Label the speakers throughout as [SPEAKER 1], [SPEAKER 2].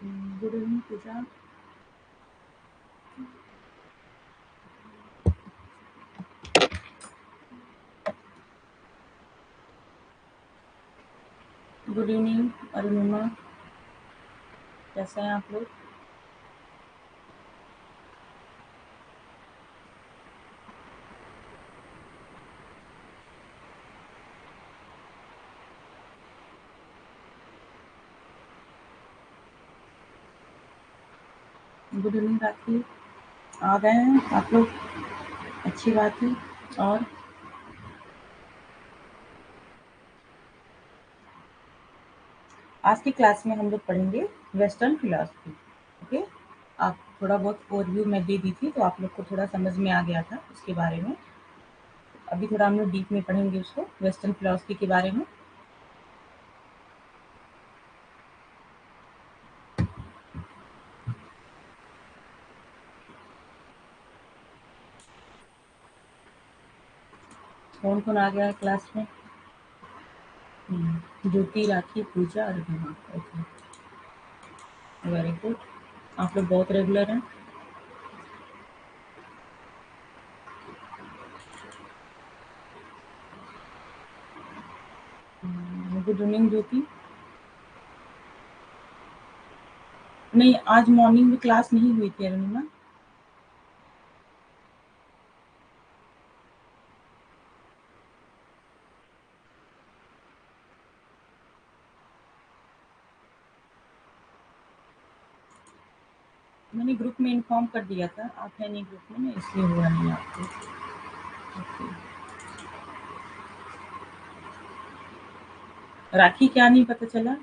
[SPEAKER 1] Good evening पूजा। Good evening Arunima, कैसे हैं आप लोग? गुड इवनिंग राखी, आ गए हैं आप लोग, अच्छी बात है। और आज की क्लास में हम लोग पढ़ेंगे वेस्टर्न फिलॉसफी। ओके, आप थोड़ा बहुत ओवरव्यू मैं दे दी थी तो आप लोग को थोड़ा समझ में आ गया था उसके बारे में। अभी थोड़ा हम लोग डीप में पढ़ेंगे उसको, वेस्टर्न फिलॉसफी के बारे में। कौन कौन आ गया है क्लास में? ज्योति, राखी, पूजा, अरुणिमा। ओके, वेरी गुड, आप लोग बहुत रेगुलर हैं। गुड इवनिंग ज्योति। नहीं, आज मॉर्निंग में क्लास नहीं हुई थी अरुणिमा। मैंने ग्रुप में इन्फॉर्म कर दिया था, आप है नहीं ग्रुप में ना, इसलिए हुआ नहीं आपको। ओके। राखी, क्या नहीं पता चला?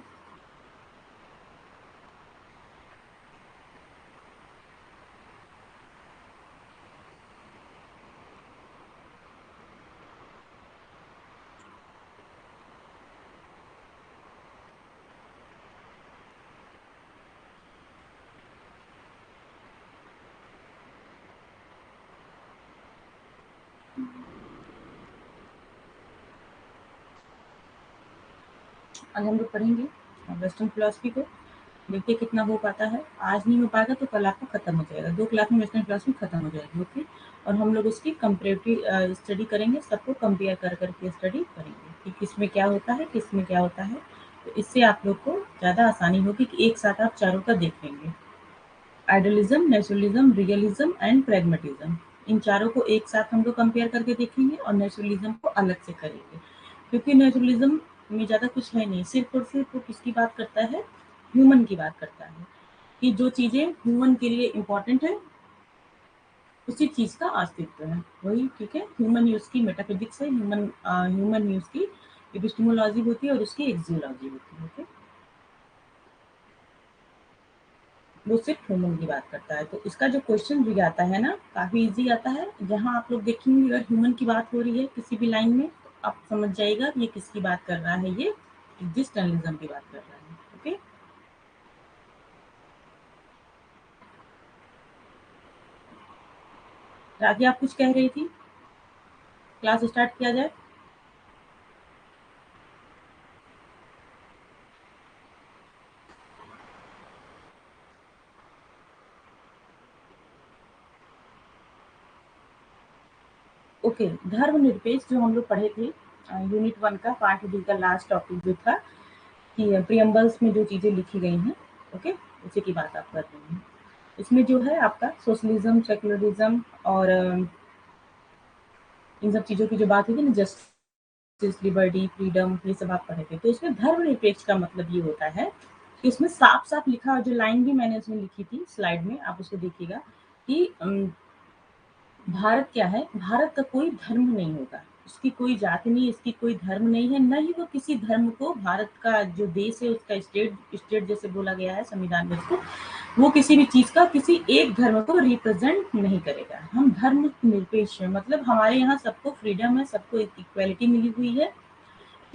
[SPEAKER 1] आज हम लोग पढ़ेंगे वेस्टर्न फिलोसफी को। देखिए कितना हो पाता है। आज नहीं हो पाएगा तो कल आपको खत्म हो जाएगा, 2 क्लास में वेस्टर्न फिलोसफी खत्म हो जाएगी। ओके, और हम लोग उसकी कंपेरेटिव स्टडी करेंगे, सबको कंपेयर कर करके स्टडी करेंगे कि किसमें क्या होता है, किसमें क्या होता है। तो इससे आप लोग को ज़्यादा आसानी होगी कि एक साथ आप चारों का देख लेंगे। Idealism, naturalism, realism and pragmatism, इन चारों को एक साथ हम लोग कंपेयर करके देखेंगे और नेचुरलिज्म को अलग से करेंगे। क्योंकि नेचुरलिज्म में ज़्यादा कुछ है नहीं, सिर्फ और सिर्फ वो किसकी बात करता है, ह्यूमन की बात करता है कि जो चीज़ें ह्यूमन के लिए इम्पोर्टेंट है उसी चीज़ का अस्तित्व है वही। ठीक है, ह्यूमन ही उसकी मेटाफिजिक्स है, ह्यूमन ही उसकी एपिस्टेमोलॉजी होती है और उसकी एक्सियोलॉजी होती है। ओके, वो सिर्फ ह्यूमन की बात करता है। तो इसका जो क्वेश्चन भी आता है ना, काफी इजी आता है। जहां आप लोग देखेंगे अगर ह्यूमन की बात हो रही है किसी भी लाइन में, तो आप समझ जाइएगा ये किसकी बात कर रहा है, ये एक्जिस्टेंलिज्म की बात कर रहा है। ओके, राखी आप कुछ कह रही थी, क्लास स्टार्ट किया जाए? ओके, धर्मनिरपेक्ष जो हम लोग पढ़े थे यूनिट 1 का पार्ट डी का लास्ट टॉपिक जो था कि प्रियम्बल्स में जो चीजें लिखी गई हैं, ओके, उसी की बात आप कर रहे हैं। इसमें जो है आपका सोशलिज्म, सेकुलरिज्म और इन सब चीज़ों की जो बात हुई थी ना, जस्टिस, लिबर्टी, फ्रीडम, ये सब आप पढ़े थे। तो इसमें धर्मनिरपेक्ष का मतलब ये होता है कि इसमें साफ-साफ लिखा, जो लाइन भी मैंने उसमें लिखी थी स्लाइड में, आप उसको देखिएगा कि भारत क्या है, भारत का कोई धर्म नहीं होगा, उसकी कोई जाति नहीं, इसकी कोई धर्म नहीं है, न ही वो किसी धर्म को, भारत का जो देश है उसका स्टेट जैसे बोला गया है संविधान में उसको, वो किसी भी चीज का किसी एक धर्म को रिप्रेजेंट नहीं करेगा। हम धर्म निरपेक्ष है, मतलब हमारे यहाँ सबको फ्रीडम है, सबको इक्वेलिटी मिली हुई है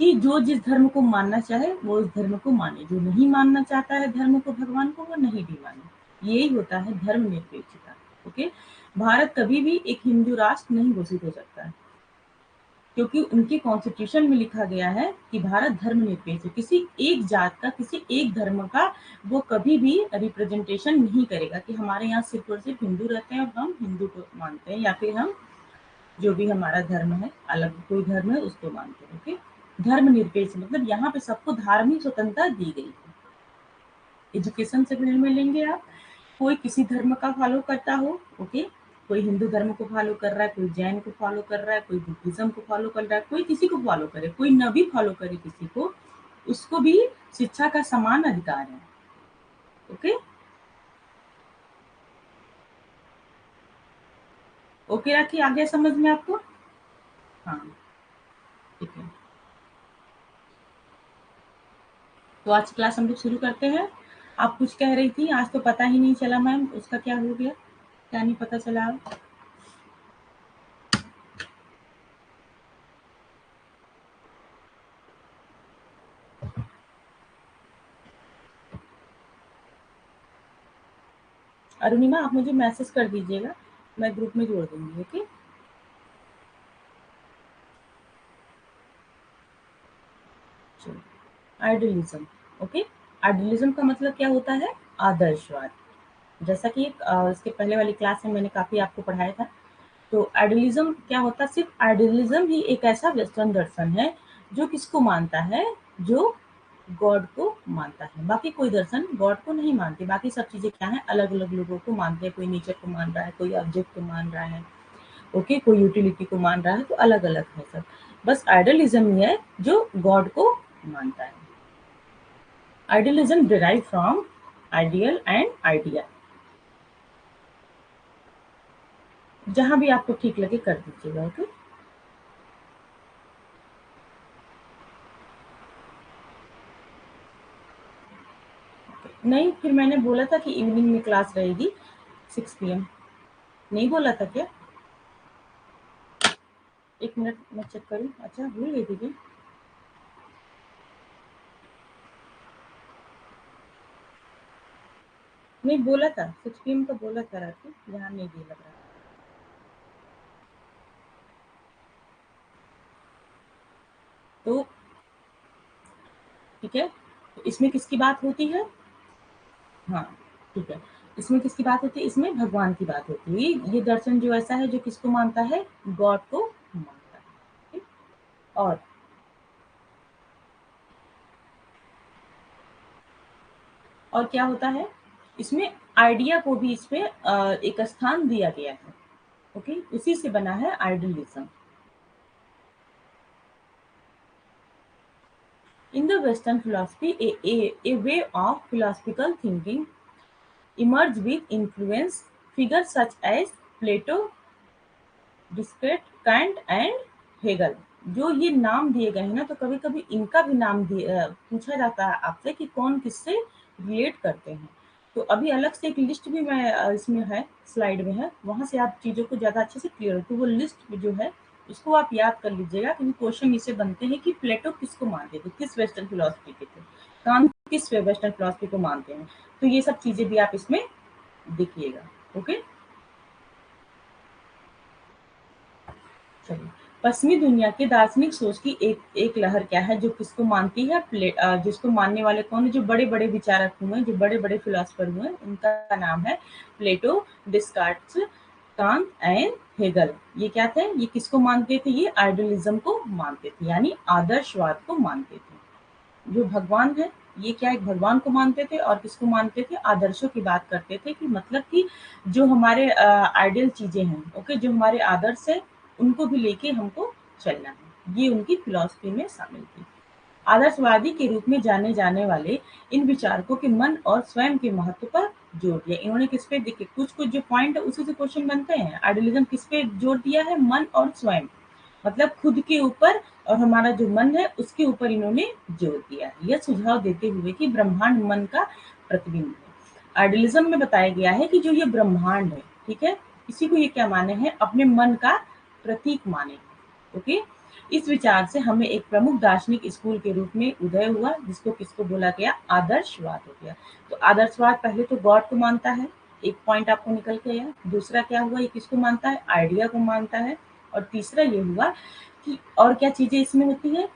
[SPEAKER 1] कि जो जिस धर्म को मानना चाहे वो उस धर्म को माने, जो नहीं मानना चाहता है धर्म को, भगवान को, वो नहीं भी माने। यही होता है धर्म निरपेक्षता। ओके, भारत कभी भी एक हिंदू राष्ट्र नहीं घोषित हो सकता है। क्योंकि उनके कॉन्स्टिट्यूशन में लिखा गया है कि भारत धर्मनिरपेक्ष है, किसी एक जात का, किसी एक धर्म का वो कभी भी रिप्रेजेंटेशन नहीं करेगा कि हमारे यहाँ सिर्फ और सिर्फ हिंदू रहते हैं और हम हिंदू को मानते हैं, या फिर हम जो भी हमारा धर्म है, अलग कोई धर्म है उसको मानते हैं। ओके, धर्मनिरपेक्ष मतलब यहाँ पे सबको धार्मिक स्वतंत्रता दी गई है। एजुकेशन से फील्ड में लेंगे आप, कोई किसी धर्म का फॉलो करता हो, ओके, कोई हिंदू धर्म को फॉलो कर रहा है, कोई जैन को फॉलो कर रहा है, कोई बुद्धिज्म को फॉलो कर रहा है, कोई किसी को फॉलो करे, कोई न भी फॉलो करे किसी को, उसको भी शिक्षा का समान अधिकार है। ओके, ओके राखी, आ गया समझ में आपको? हाँ, ठीक है। तो आज क्लास हम लोग शुरू करते हैं। आप कुछ कह रही थी, आज तो पता ही नहीं चला मैम, उसका क्या हो गया, क्या नहीं पता चला? अरुणिमा, आप मुझे मैसेज कर दीजिएगा, मैं ग्रुप में जोड़ दूंगी। ओके, चलो, आइडियलिज्म। ओके, आइडियलिज्म का मतलब क्या होता है? आदर्शवाद। जैसा कि इसके पहले वाली क्लास में मैंने काफी आपको पढ़ाया था। तो आइडियलिज्म क्या होता है? सिर्फ आइडियलिज्म ही एक ऐसा वेस्टर्न दर्शन है जो किसको मानता है? जो गॉड को मानता है। बाकी कोई दर्शन गॉड को नहीं मानते, बाकी सब चीजें क्या है, अलग अलग लोगों को मानते हैं। कोई नेचर को मान रहा है, कोई ऑब्जेक्ट को मान रहा है, ओके, कोई यूटिलिटी को मान रहा है, तो अलग अलग है सब। बस आइडियलिज्म ही है जो गॉड को मानता है। Idealism derive from ideal and idea. जहां भी आपको ठीक लगे कर दीजिएगा। ओके, नहीं, फिर मैंने बोला था कि इवनिंग में क्लास रहेगी 6 PM। नहीं बोला था क्या? एक मिनट मैं चेक करूं। अच्छा, भूल गई थी क्या? नहीं बोला था, 6 PM का बोला था रात को, ध्यान नहीं दिया लग रहा। तो ठीक है, तो इसमें किसकी बात होती है? हाँ, ठीक है। इसमें किसकी बात होती है? इसमें भगवान की बात होती है। ये दर्शन जो ऐसा है जो किसको मानता है? गॉड को मानता है। ठीक? और क्या होता है इसमें? आइडिया को भी इसमें एक स्थान दिया गया है। ओके, उसी से बना है idealism. In the Western philosophy, a way of philosophical thinking emerged with influence figures such as Plato, Descartes, Kant and Hegel। जो ये नाम दिए गए हैं ना, तो कभी कभी इनका भी नाम पूछा जाता है आपसे कि कौन किससे रिलेट करते हैं। तो अभी अलग से एक लिस्ट भी मैं इसमें है, स्लाइड में है, वहां से आप चीजों को ज्यादा अच्छे से क्लियर हो। तो वो लिस्ट जो है उसको आप याद कर लीजिएगा, क्योंकि क्वेश्चन इससे बनते हैं कि प्लेटो किसको मानते थे, किस वेस्टर्न फिलोसफी के थे, कांट किस वेस्टर्न फिलोसफी को मानते हैं। तो ये सब चीजें भी आप इसमें देखिएगा। ओके, चलिए, पश्चिमी दुनिया के दार्शनिक सोच की एक एक लहर क्या है जो किसको मानती है? जिसको मानने वाले कौन है? जो बड़े बड़े विचारक हुए हैं, जो बड़े बड़े फिलोसफर हुए हैं, उनका नाम है प्लेटो, डिस्कार्ट्स, कांट एंड हेगल। ये क्या थे? ये किसको मानते थे? ये आइडियलिज्म को मानते थे, यानी आदर्शवाद को मानते थे। जो भगवान है, ये क्या, एक भगवान को मानते थे, और किसको मानते थे? आदर्शों की बात करते थे, कि मतलब कि जो हमारे आइडियल चीजें हैं, ओके, जो हमारे आदर्श है, उनको भी लेके हमको चलना है। ये उनकी फिलॉसफी में शामिल थी। आदर्शवादी के रूप में जाने जाने वाले इन विचारकों के मन और स्वयं के महत्व पर जोर दिया। इन्होंने किस पे, देखिए कुछ कुछ जो पॉइंट है उसी से क्वेश्चन बनते हैं। आइडियलिज्म किस पे जोर दिया है? मन और स्वयं, मतलब खुद के ऊपर और हमारा जो मन है उसके ऊपर इन्होंने जोर दिया है। यह सुझाव देते हुए कि ब्रह्मांड मन का प्रतिबिंब है। आइडियलिज्म में बताया गया है कि जो ये ब्रह्मांड है, ठीक है, इसी को ये क्या माने हैं? अपने मन का प्रतीक माने हैं। ओके, इस विचार से हमें एक प्रमुख दार्शनिक स्कूल के रूप में उदय हुआ, जिसको किसको बोला गया? आदर्शवाद हो गया। तो आदर्शवाद पहले तो गॉड को मानता है, एक पॉइंट आपको निकल के आया। दूसरा क्या हुआ? ये किसको मानता है? आइडिया को मानता है। और तीसरा ये हुआ कि और क्या चीजें इसमें होती है,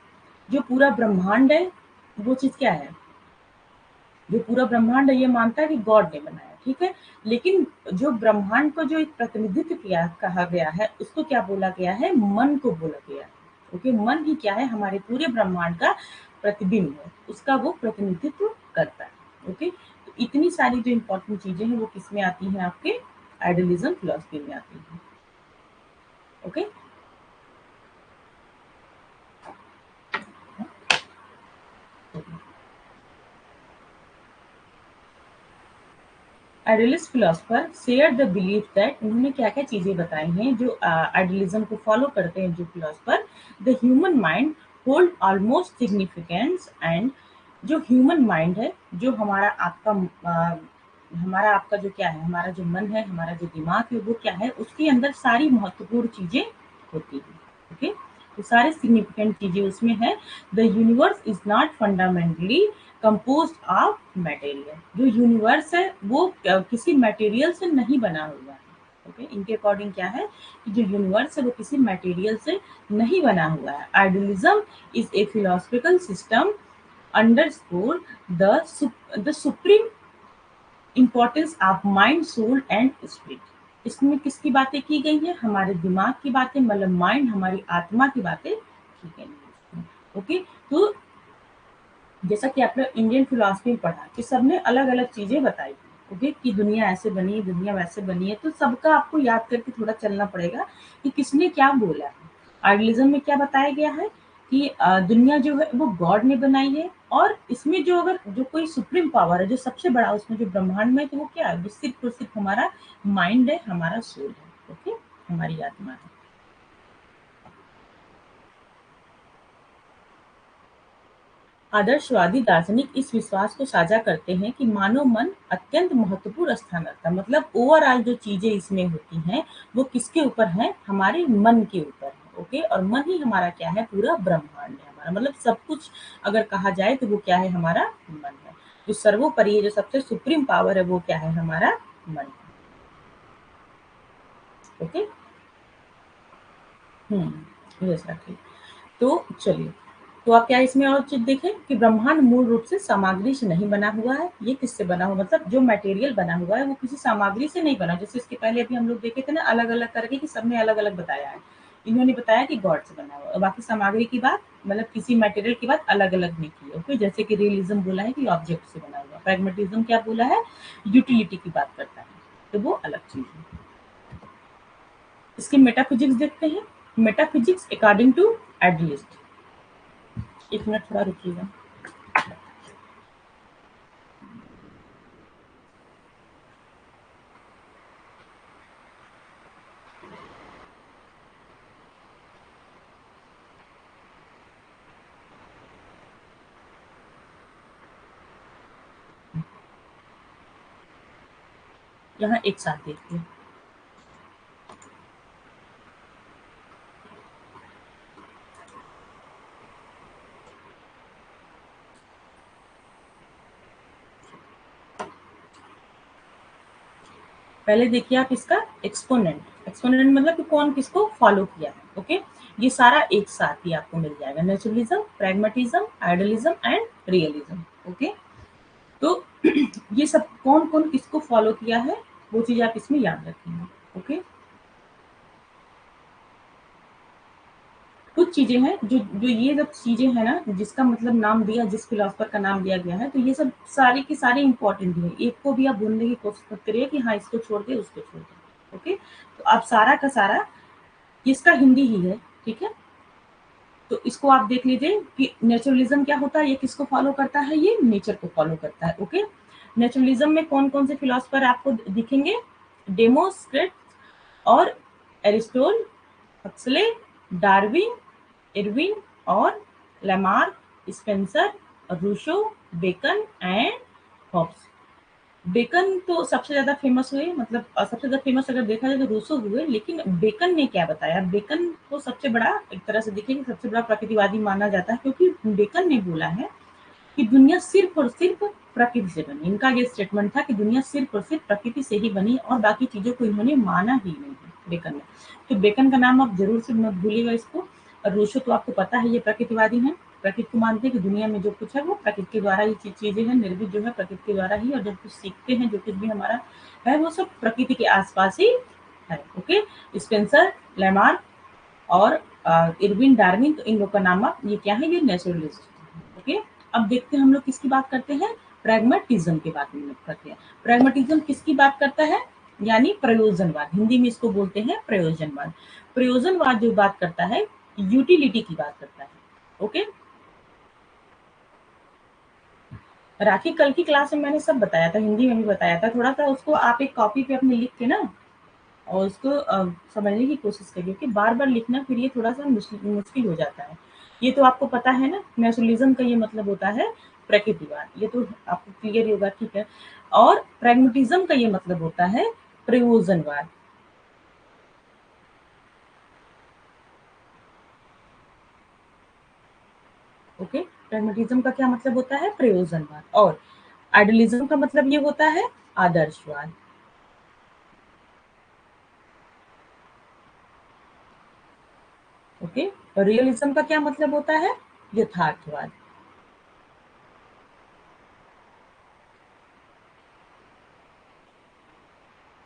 [SPEAKER 1] जो पूरा ब्रह्मांड है वो चीज क्या है, जो पूरा ब्रह्मांड है ये मानता है कि गॉड ने बनाया, ठीक है। लेकिन जो ब्रह्मांड को जो एक प्रतिनिधित्व किया कहा गया है उसको क्या बोला गया है, मन को बोला गया है। ओके, मन ही क्या है, हमारे पूरे ब्रह्मांड का प्रतिबिंब है, उसका वो प्रतिनिधित्व करता है। ओके, तो इतनी सारी जो इम्पोर्टेंट चीजें हैं वो किसमें आती हैं, आपके आइडियलिज्म फिलॉसफी में आती है। Okay, idealist philosopher share the belief that, उन्होंने क्या क्या चीजें बताई हैं जो आइडियलिज्म को फॉलो करते हैं जो philosopher, the human mind hold almost significance and, जो ह्यूमन माइंड है, जो हमारा आपका हमारा आपका जो क्या है, हमारा जो मन है, हमारा जो दिमाग है, वो क्या है, उसके अंदर सारी महत्वपूर्ण चीजें होती है। ओके, तो सारे सिग्निफिकेंट चीजें उसमें है। The universe is not fundamentally composed of material, जो यूनिवर्स है वो किसी मटेरियल से नहीं बना हुआ है। ओके, इनके अकॉर्डिंग क्या है कि जो यूनिवर्स है वो किसी मटेरियल से नहीं बना हुआ है। Idealism is a philosophical system underscore the supreme importance of mind, soul and spirit. इसमें किसकी बातें की गई है, हमारे दिमाग की बातें, मतलब माइंड, हमारी आत्मा की बातें की गई है। ओके, तो जैसा कि आपने इंडियन फिलॉसफी में पढ़ा कि सबने अलग अलग चीजें बताई, ओके, कि दुनिया ऐसे बनी है, दुनिया वैसे बनी है, तो सबका आपको याद करके थोड़ा चलना पड़ेगा कि किसने क्या बोला है। आइडियलिज्म में क्या बताया गया है कि दुनिया जो है वो गॉड ने बनाई है, और इसमें जो अगर जो कोई सुप्रीम पावर है, जो सबसे बड़ा उसमें जो ब्रह्मांड में, तो वो क्या है, वो सिर्फ और सिर्फ हमारा माइंड है, हमारा सोल है। ओके, हमारी आत्मा है। आदर्शवादी दार्शनिक इस विश्वास को साझा करते हैं कि मानव मन अत्यंत महत्वपूर्ण स्थान रखता है, मतलब ओवरऑल जो चीजें इसमें होती हैं वो किसके ऊपर है, हमारे मन के ऊपर है। ओके, और मन ही हमारा क्या है, पूरा ब्रह्मांड है हमारा, मतलब सब कुछ अगर कहा जाए तो वो क्या है, हमारा मन है। जो सर्वोपरि है, जो सबसे सुप्रीम पावर है, वो क्या है, हमारा मन है। ओके, यस रखिए। तो चलिए, तो आप क्या इसमें और चीज देखें कि ब्रह्मांड मूल रूप से सामग्री से नहीं बना हुआ है। ये किससे बना हुआ, मतलब जो मटेरियल बना हुआ है वो किसी सामग्री से नहीं बना, जैसे इसके पहले अभी हम लोग देखे थे ना अलग अलग करके कि सबने अलग अलग बताया है। इन्होंने बताया कि गॉड से बना हुआ है, और बाकी सामग्री की बात, मतलब किसी मटेरियल की बात अलग अलग नहीं की। ओके, जैसे कि रियलिज्म बोला है कि ऑब्जेक्ट से बना हुआ, प्रैग्मेटिज्म क्या बोला है, यूटिलिटी की बात करता है, तो वो अलग चीज है। इसकी मेटाफिजिक्स देखते हैं। मेटाफिजिक्स अकॉर्डिंग टू आइडियलिस्ट, एक मिनट थोड़ा रुकिएगा। यहाँ एक साथ देखिए। पहले देखिए आप इसका एक्सपोनेंट, एक्सपोनेंट मतलब कि कौन किसको फॉलो किया है। ओके, ये सारा एक साथ ही आपको मिल जाएगा, naturalism, pragmatism, idealism and realism. Okay, तो ये सब कौन कौन किसको फॉलो किया है वो चीज आप इसमें याद रखेंगे। ओके, कुछ चीजें हैं जो जो ये सब चीजें हैं ना, जिसका मतलब नाम दिया, जिस फिलोसफर का नाम दिया गया है, तो ये सब सारी की सारी इंपॉर्टेंट है, एक को भी आप भूलने की कोशिश मत करिए कि हाँ इसको छोड़ दे उसको छोड़ दे। ओके, तो आप सारा का सारा, इसका हिंदी ही है, ठीक है। तो इसको आप देख लीजिए कि नेचुरलिज्म क्या होता है, ये किसको फॉलो करता है, ये नेचर को फॉलो करता है। ओके, नेचुरलिज्म में कौन कौन से फिलोसफर आपको दिखेंगे, डेमोक्रिटस और एरिस्टोल, हक्सले, डार्विन, इरविन और Lamarck, Spencer, Rousseau, Bacon and Hobbes. Bacon तो सबसे ज़्यादा फेमस हुए, मतलब सबसे ज़्यादा फेमस अगर देखा जाए तो रूसो हुए, लेकिन बेकन ने क्या बताया, बेकन को सबसे बड़ा, एक तरह से देखिए कि सबसे बड़ा प्रकृतिवादी माना जाता है, क्योंकि बेकन ने बोला है कि दुनिया सिर्फ और सिर्फ प्रकृति से बनी। इनका ये स्टेटमेंट था कि दुनिया सिर्फ और सिर्फ प्रकृति से ही बनी और बाकी चीज़ों को इन्होंने माना ही नहीं है। बेकन ने। तो बेकन का नाम आप जरूर से मत भूलिएगा इसको। और रूसो तो आपको पता है ये प्रकृतिवादी हैं, प्रकृति को मानते हैं कि दुनिया में जो कुछ है वो प्रकृति के द्वारा ही चीजें हैं, निर्मित जो है प्रकृति के द्वारा ही, और जब कुछ सीखते हैं जो कुछ भी हमारा है वो सब प्रकृति के आसपास ही है। ओके, स्पेंसर, लेमार्क और इरविन डार्विन, तो इन लोग का नाम आप ये क्या है, ये नेचुरलिस्ट। ओके, अब देखते हैं हम लोग किसकी बात करते हैं, प्रैग्मेटिज्म की बात में करते हैं। प्रैग्मेटिज्म किसकी बात करता है, यानी प्रयोजनवाद, हिंदी में इसको बोलते हैं प्रयोजनवाद। प्रयोजनवाद जो बात करता है, यूटिलिटी की बात करता है। ओके, राखी कल की क्लास में मैंने सब बताया था, हिंदी में भी बताया था, थोड़ा सा उसको आप एक कॉपी पे अपने लिख के ना और उसको समझने की कोशिश करिए कि बार-बार लिखना फिर ये थोड़ा-सा मुश्किल हो जाता है। ये तो आपको पता है ना, नेचुरलिज़्म का ये मतलब होता है प्रकृतिवाद, ये तो आपको क्लियर ही होगा, ठीक है। और प्रैग्मेटिज़्म का ये मतलब होता है प्रयोजनवाद। ओके, प्रैग्मेटिज़्म का क्या मतलब होता है, प्रयोजनवाद। और आइडियलिज़्म का मतलब ये होता है आदर्शवाद। ओके, और रियलिज्म का क्या मतलब होता है, यथार्थवाद।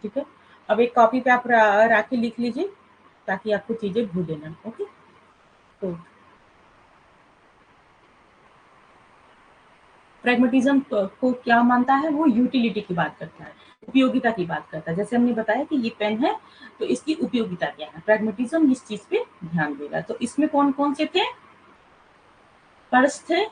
[SPEAKER 1] ठीक है, अब एक कॉपी पे आप राखी लिख लीजिए ताकि आपको चीजें भूले ना। ओके, तो प्रैग्मेटिज्म को क्या मानता है, वो यूटिलिटी की बात करता है, उपयोगिता की बात करता है। जैसे हमने बताया कि ये पेन है तो इसकी उपयोगिता क्या है, प्रैग्मेटिज्म इस चीज पे ध्यान देगा। तो इसमें कौन कौन से थे, पर्स थे,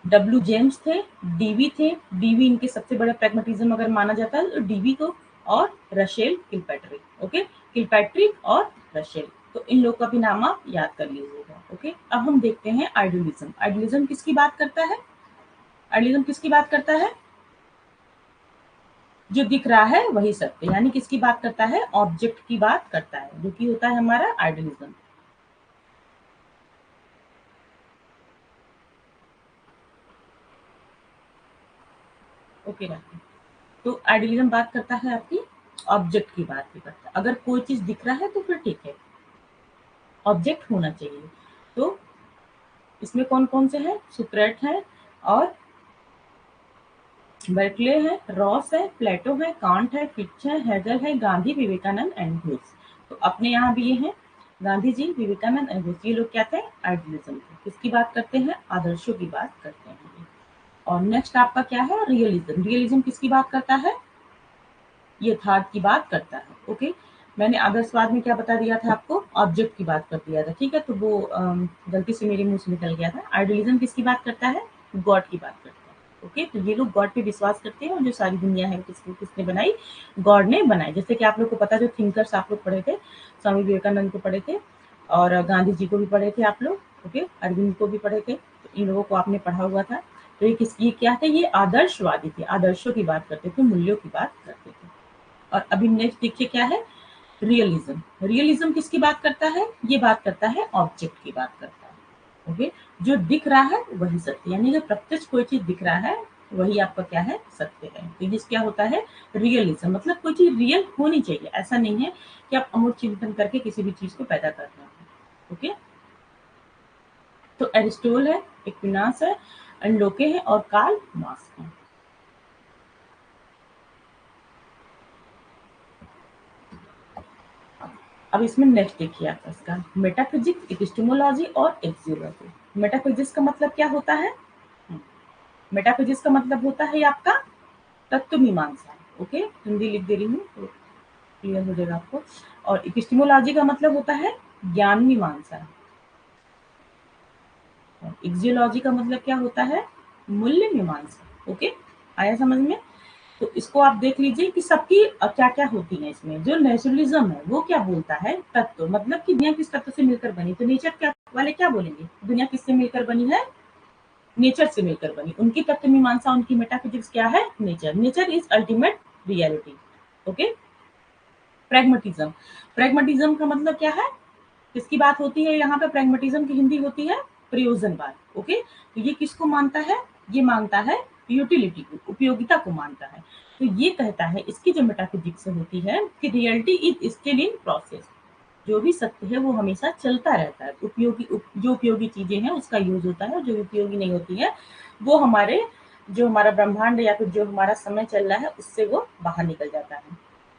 [SPEAKER 1] डब्ल्यू जेम्स थे, डीवी थे। डीवी इनके सबसे बड़ा प्रैग्मेटिज्म अगर माना जाता है तो डीवी को, और रशेल किलपैट्रिक। ओके, किलपैट्रिक और रशेल, तो इन लोग का भी नाम आप याद कर लीजिएगा। ओके, अब हम देखते हैं आइडियलिज्म। आइडियलिज्म किसकी बात करता है, आइडियलिज्म किसकी बात करता है, जो दिख रहा है वही सत्य, यानी किसकी बात करता है, ऑब्जेक्ट की बात करता है, जो कि होता है हमारा आइडियलिज्म। ओके, रखिए। तो आइडियलिज्म बात करता है आपकी ऑब्जेक्ट की बात भी करता है, अगर कोई चीज दिख रहा है तो फिर ठीक है, ऑब्जेक्ट होना चाहिए। तो इसमें कौन कौन से हैं, सुक्रेट है, और बर्कले है, रॉस है, प्लेटो है, कांट है, फिच है, हेगल है, गांधी, विवेकानंद एंड घोष। तो अपने यहाँ भी ये हैं, गांधी जी, विवेकानंद एंड घोष, ये लोग क्या थे, आइडियलिज्म थे। किसकी बात करते हैं, आदर्शों की बात करते हैं ये। और नेक्स्ट आपका क्या है, रियलिज्म। रियलिज्म किसकी बात करता है, यथार्थ की बात करता है। ओके, मैंने आदर्शवाद में क्या बता दिया था आपको, ऑब्जेक्ट की बात कर दिया था, ठीक है, तो वो गलती से मेरे मुंह से निकल गया था। आइडियलिज्म किसकी बात करता है, गॉड की बात करता है। ओके, तो ये लोग गॉड पे विश्वास करते हैं, और जो सारी दुनिया है किसने बनाई, गॉड ने बनाई। जैसे कि आप लोग को पता, जो थिंकर्स आप लोग पढ़े थे, स्वामी विवेकानंद को पढ़े थे, और गांधी जी को भी पढ़े थे आप लोग। ओके, अरविंद को भी पढ़े थे, तो इन लोगों को आपने पढ़ा हुआ था। तो ये क्या थे, ये आदर्शवादी थे, आदर्शों की बात करते थे, मूल्यों की बात करते थे। और अभी नेक्स्ट देखिए क्या है, रियलिज्म। रियलिज्म किसकी बात करता है, ये बात करता है ऑब्जेक्ट की बात करता है। ओके, जो दिख रहा है वही सत्य, यानी जो प्रत्यक्ष कोई चीज दिख रहा है वही आपका क्या है, सत्य है। तो ये क्या होता है, रियलिज्म। मतलब कोई चीज रियल होनी चाहिए, ऐसा नहीं है कि आप अमूर्त चिंतन करके किसी भी चीज को पैदा कर रहे हैं। ओके, तो एरिस्टोल है, एक्विनास है, एंडोके है, और कार्ल मार्क्स है। अब इसमें नेक्स्ट देखिए आप इसका, मेटाफिजिक्स, एपिस्टेमोलॉजी और एक्सियोलॉजी। मेटाफिजिक्स का मतलब क्या होता है, मेटाफिजिक्स का मतलब होता है आपका तत्व मीमांसा। ओके, हिंदी लिख दे रही हूँ तो क्लियर हो जाएगा आपको। और एपिस्टेमोलॉजी का मतलब होता है ज्ञान मीमांसा। और एक्सियोलॉजी का मतलब क्या होता है, मूल्य मीमांसा। ओके, आया समझ में। तो इसको आप देख लीजिए कि सबकी क्या क्या होती है इसमें। जो नेचुरलिज्म है वो क्या बोलता है, तत्व, मतलब कि दुनिया किस तत्व से मिलकर बनी, तो नेचर क्या वाले क्या बोलेंगे, दुनिया किससे मिलकर बनी है, नेचर से मिलकर बनी। उनकी तत्व मीमांसा, उनकी मेटाफिजिक्स क्या है, nature, nature is ultimate reality. Okay, pragmatism. Pragmatism का मतलब क्या है, किसकी बात होती है यहाँ पे, प्रैग्मेटिज्म की हिंदी होती है प्रयोजनवाद। ओके, तो ये किसको मानता है, ये मानता है यूटिलिटी को, उपयोगिता को मानता है। तो ये कहता है, इसकी जो मेटाफिजिक्स होती है कि reality is still in process, जो भी सत्य है वो हमेशा चलता रहता है। जो उपयोगी चीजें हैं उसका यूज होता है, और जो उपयोगी नहीं होती है वो जो हमारा ब्रह्मांड या फिर जो हमारा समय चल रहा है उससे वो बाहर निकल जाता है।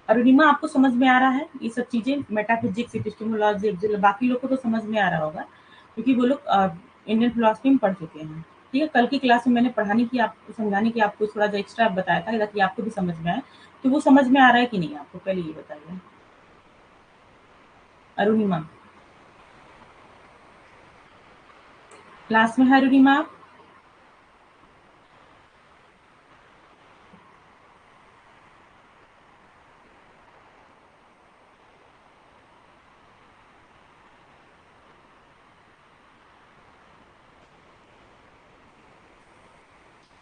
[SPEAKER 1] अरुणिमा, आपको समझ में आ रहा है ये सब चीजें, मेटाफिजिक्स, एपिस्टेमोलॉजी, बाकी लोग को तो समझ में आ रहा होगा क्योंकि वो लोग इंडियन फिलोसफी में पढ़ चुके हैं। ठीक है, कल की क्लास में मैंने पढ़ाने की, आपको समझाने की आपको थोड़ा सा एक्स्ट्रा बताया था ताकि आपको भी समझ में आए। तो वो समझ में आ रहा है कि नहीं आपको, पहले ये बताइए अरुणिमा। क्लास में है अरुणिमा आप?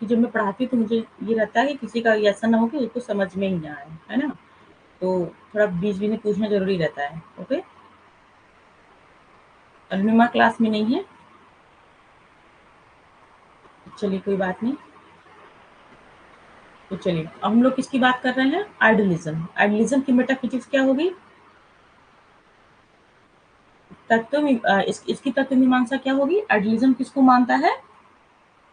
[SPEAKER 1] कि जब मैं पढ़ाती हूँ तो मुझे ये रहता है कि किसी का ऐसा ना हो कि उसको समझ में ही ना आए, है ना? तो थोड़ा बीच-बीच में पूछना ज़रूरी रहता है, ओके? अरुणिमा क्लास में नहीं है? चलिए कोई बात नहीं। तो चलिए, अब हम लोग किसकी बात कर रहे हैं? आइडियलिज़्म। आइडियलिज़्म की मेटाफिजिक्स क्या होगी? इसकी तत्व मीमांसा क्या होगी? आइडियलिज़्म किसको मानता है?